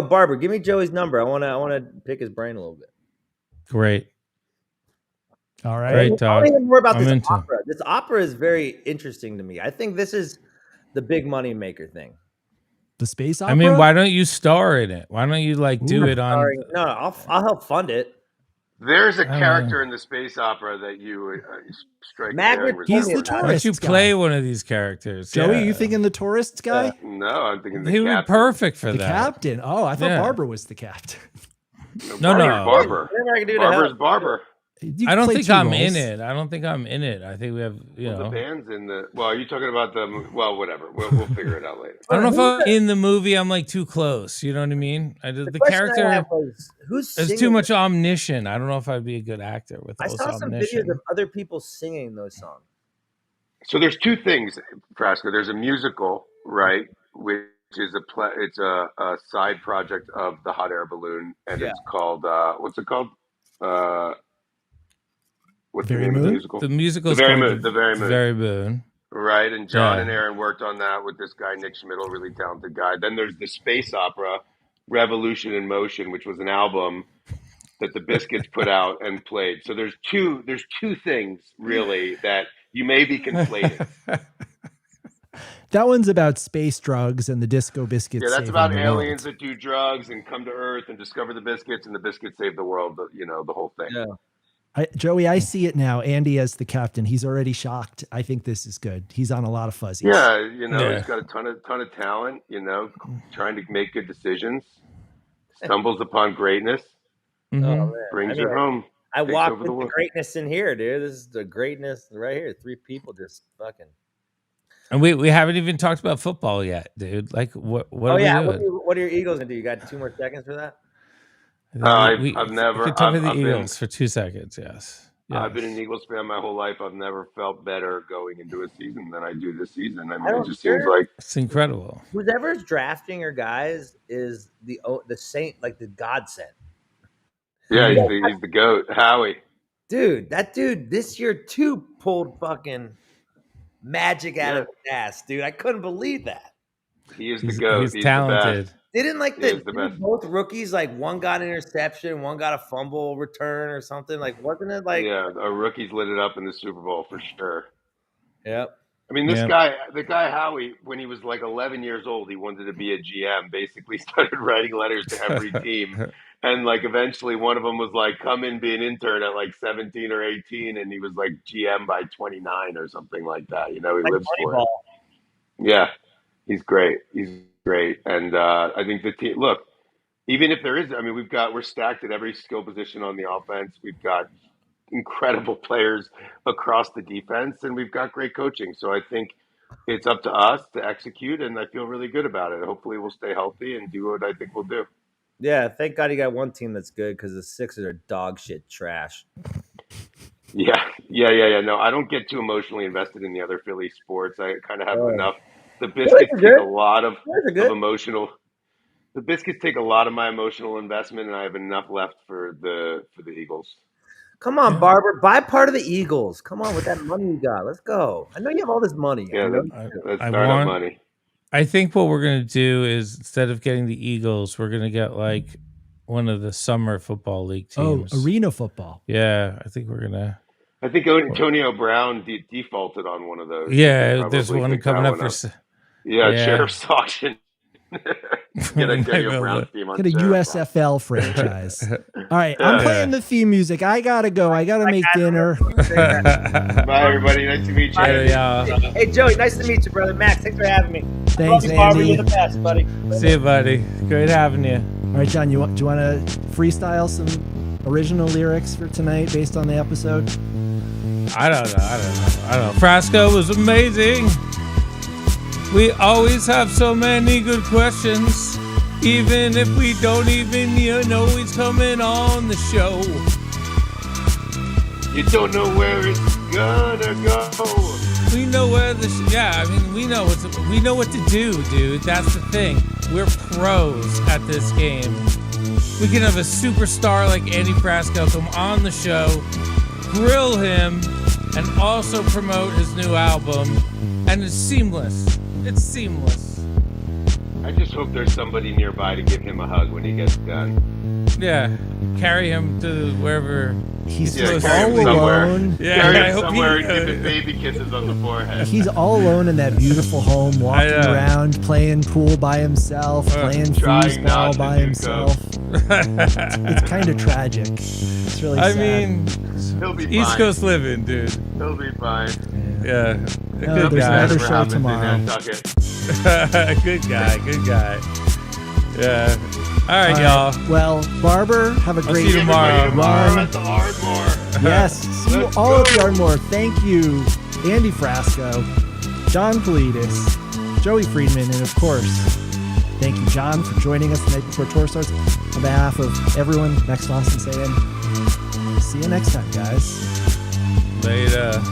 Barber, give me Joey's number. I wanna pick his brain a little bit. Great. All right. Great I talk. want to hear more about I'm this into it. opera. This opera is very interesting to me. I think this is the big money maker thing. The space opera? I mean, why don't you star in it? Why don't you like do it on? Sorry. No, I'll help fund it. there's a don't character in the space opera that you strike. Magritte, there. He's the Why Why don't you tourist play guy. one of these characters? Joey, Yeah. you thinking the tourists guy? No, I'm thinking the He would be captain. perfect for The that. captain. Oh, I thought Yeah. Barber was the captain. No, no. Barber. Whatever I can do to Barber's help. Barber. You I don't play think two I'm roles. in it. I don't think I'm in it. I think we have, you Well, know. the band's in the. Well, are you talking about the? Well, whatever. We'll figure it out later. I don't know if I'm in the movie. I'm like too close. You know what I mean? The question I character had was, who's is singing too much this? omniscient. I don't know if I'd be a good actor with I all this saw some videos omniscient. of other people singing those songs. So there's two things, Frasco. There's a musical, right, which is it's a side project of the Hot Air Balloon, and Yeah. it's called what's it called? What's Very the name of Moon? the musical? The musical. The Very Moon. The Very Moon. Very Moon. Right, and John Yeah. and Aaron worked on that with this guy Nick Schmidl, really talented guy. Then there's the space opera, Revolution in Motion, which was an album that the Biscuits put out and played. So there's two things really that you may be conflating. That one's about space drugs and the Disco Biscuits. Yeah, that's saving about the aliens world. that do drugs and come to Earth and discover the Biscuits, and the Biscuits save the world. The whole thing. Yeah. Joey, I see it now. Andy as the captain. He's already shocked. I think this is good. He's on a lot of fuzzies. Yeah, Yeah. he's got a ton of talent. Trying to make good decisions. Stumbles upon greatness, Mhm. Oh, man. brings I mean, her home. I Takes walked over the with the world. greatness in here, dude. This is the greatness right here. 3 people just fucking. And we haven't even talked about football yet, dude. Like, what Oh are we yeah, doing? what are your Eagles gonna do? You got 2 more seconds for that? We I've could never, talk about the I've been, Eagles for 2 seconds. Yes. I've been an Yes. Eagles fan my whole life. I've never felt better going into a season than I do this season. I I mean, it don't. just seems like, It's incredible. Whoever's drafting your guys is the saint, like the godsend. yeah, Mhm. he's the goat, Howie. Dude, that dude this year too pulled fucking magic out Yeah, of his ass, dude. I couldn't believe that. he is the He's goat. he's He's the best. talented. Didn't like He is the didn't best. both rookies, like one got an interception, one got a fumble return or something? Like wasn't it like Yeah, our rookies lit it up in the Super Bowl for sure. Yep. I mean, Yeah. the guy Howie, when he was like 11 years old, he wanted to be a GM. Basically, started writing letters to every team, and like eventually, one of them was like, "Come in, be an intern at like 17 or 18," and he was like GM by 29 or something like that. You know, he Like lives for it. Moneyball. Yeah, he's great. He's great, and I think the team. Look, even if there is, I mean, we're stacked at every skill position on the offense. We've got incredible players across the defense, and we've got great coaching. So I think it's up to us to execute, and I feel really good about it. Hopefully, we'll stay healthy and do what I think we'll do. Yeah, thank God you got one team that's good because the Sixers are dog shit trash. Yeah. No, I don't get too emotionally invested in the other Philly sports. I kind of have Oh. enough. The Phillies Biscuits are take good. a lot of Phillies are good. emotional. The Biscuits take a lot of my emotional investment, and I have enough left for the Eagles. Come on, Barber. Buy part of the Eagles. Come on with that money you got. Let's go. I know you have all this money. I Yeah, know. that's I startup want. money. I think what we're gonna do is instead of getting the Eagles, we're gonna get like one of the summer football league teams. Arena football. Yeah, I think we're gonna. I think Antonio Brown defaulted on one of those. Yeah, there's Probably one picked coming that up one for. Yeah, Yeah. sheriff's auction. Get Antonio Brown's team on Get a sheriff's USFL franchise. All right, I'm playing the theme music. I gotta go. I gotta make dinner. auction. Bye, everybody. Nice to meet you. Later, y'all. Hey, Joey, nice to meet you, brother. Max, thanks for having me. Thanks, Love you, Barber. Andy. You're the best, buddy. See you, buddy. Great having you. All right, John, do you want to freestyle some original lyrics for tonight based on the episode? I don't know. Frasco was amazing. We always have so many good questions. Even if we don't even know he's coming on the show. You don't know where it's gonna go. We know where we know what to do, dude. That's the thing. We're pros at this game. We can have a superstar like Andy Frasco come on the show, grill him, and also promote his new album. And it's seamless. It's seamless. I just hope there's somebody nearby to give him a hug when he gets done. Yeah. Carry him to wherever He's Yeah, just carry all him somewhere. alone. Yeah, Carry I him hope somewhere he- and give him baby kisses on the forehead. He's all alone in that beautiful home, walking know. around, playing pool by himself, playing Trying not foosball to by do himself. It's kind of tragic. It's really I sad. mean, He'll be East fine. Coast living, dude. He'll be fine. Yeah. No, Good there's guy. another Whatever show happens in tomorrow. Nantucket. Good guy. Yeah. All right, All y'all. right. Well, Barber, have a I'll great see you tomorrow. Tomorrow at the Ardmore. Yes. See you Let's all at the go. Ardmore. Thank you, Andy Frasco, John Poulides, Joey Friedman, and of course, thank you, John, for joining us the night before tour starts. On behalf of everyone, Max Lawson saying, see you next time, guys. Later.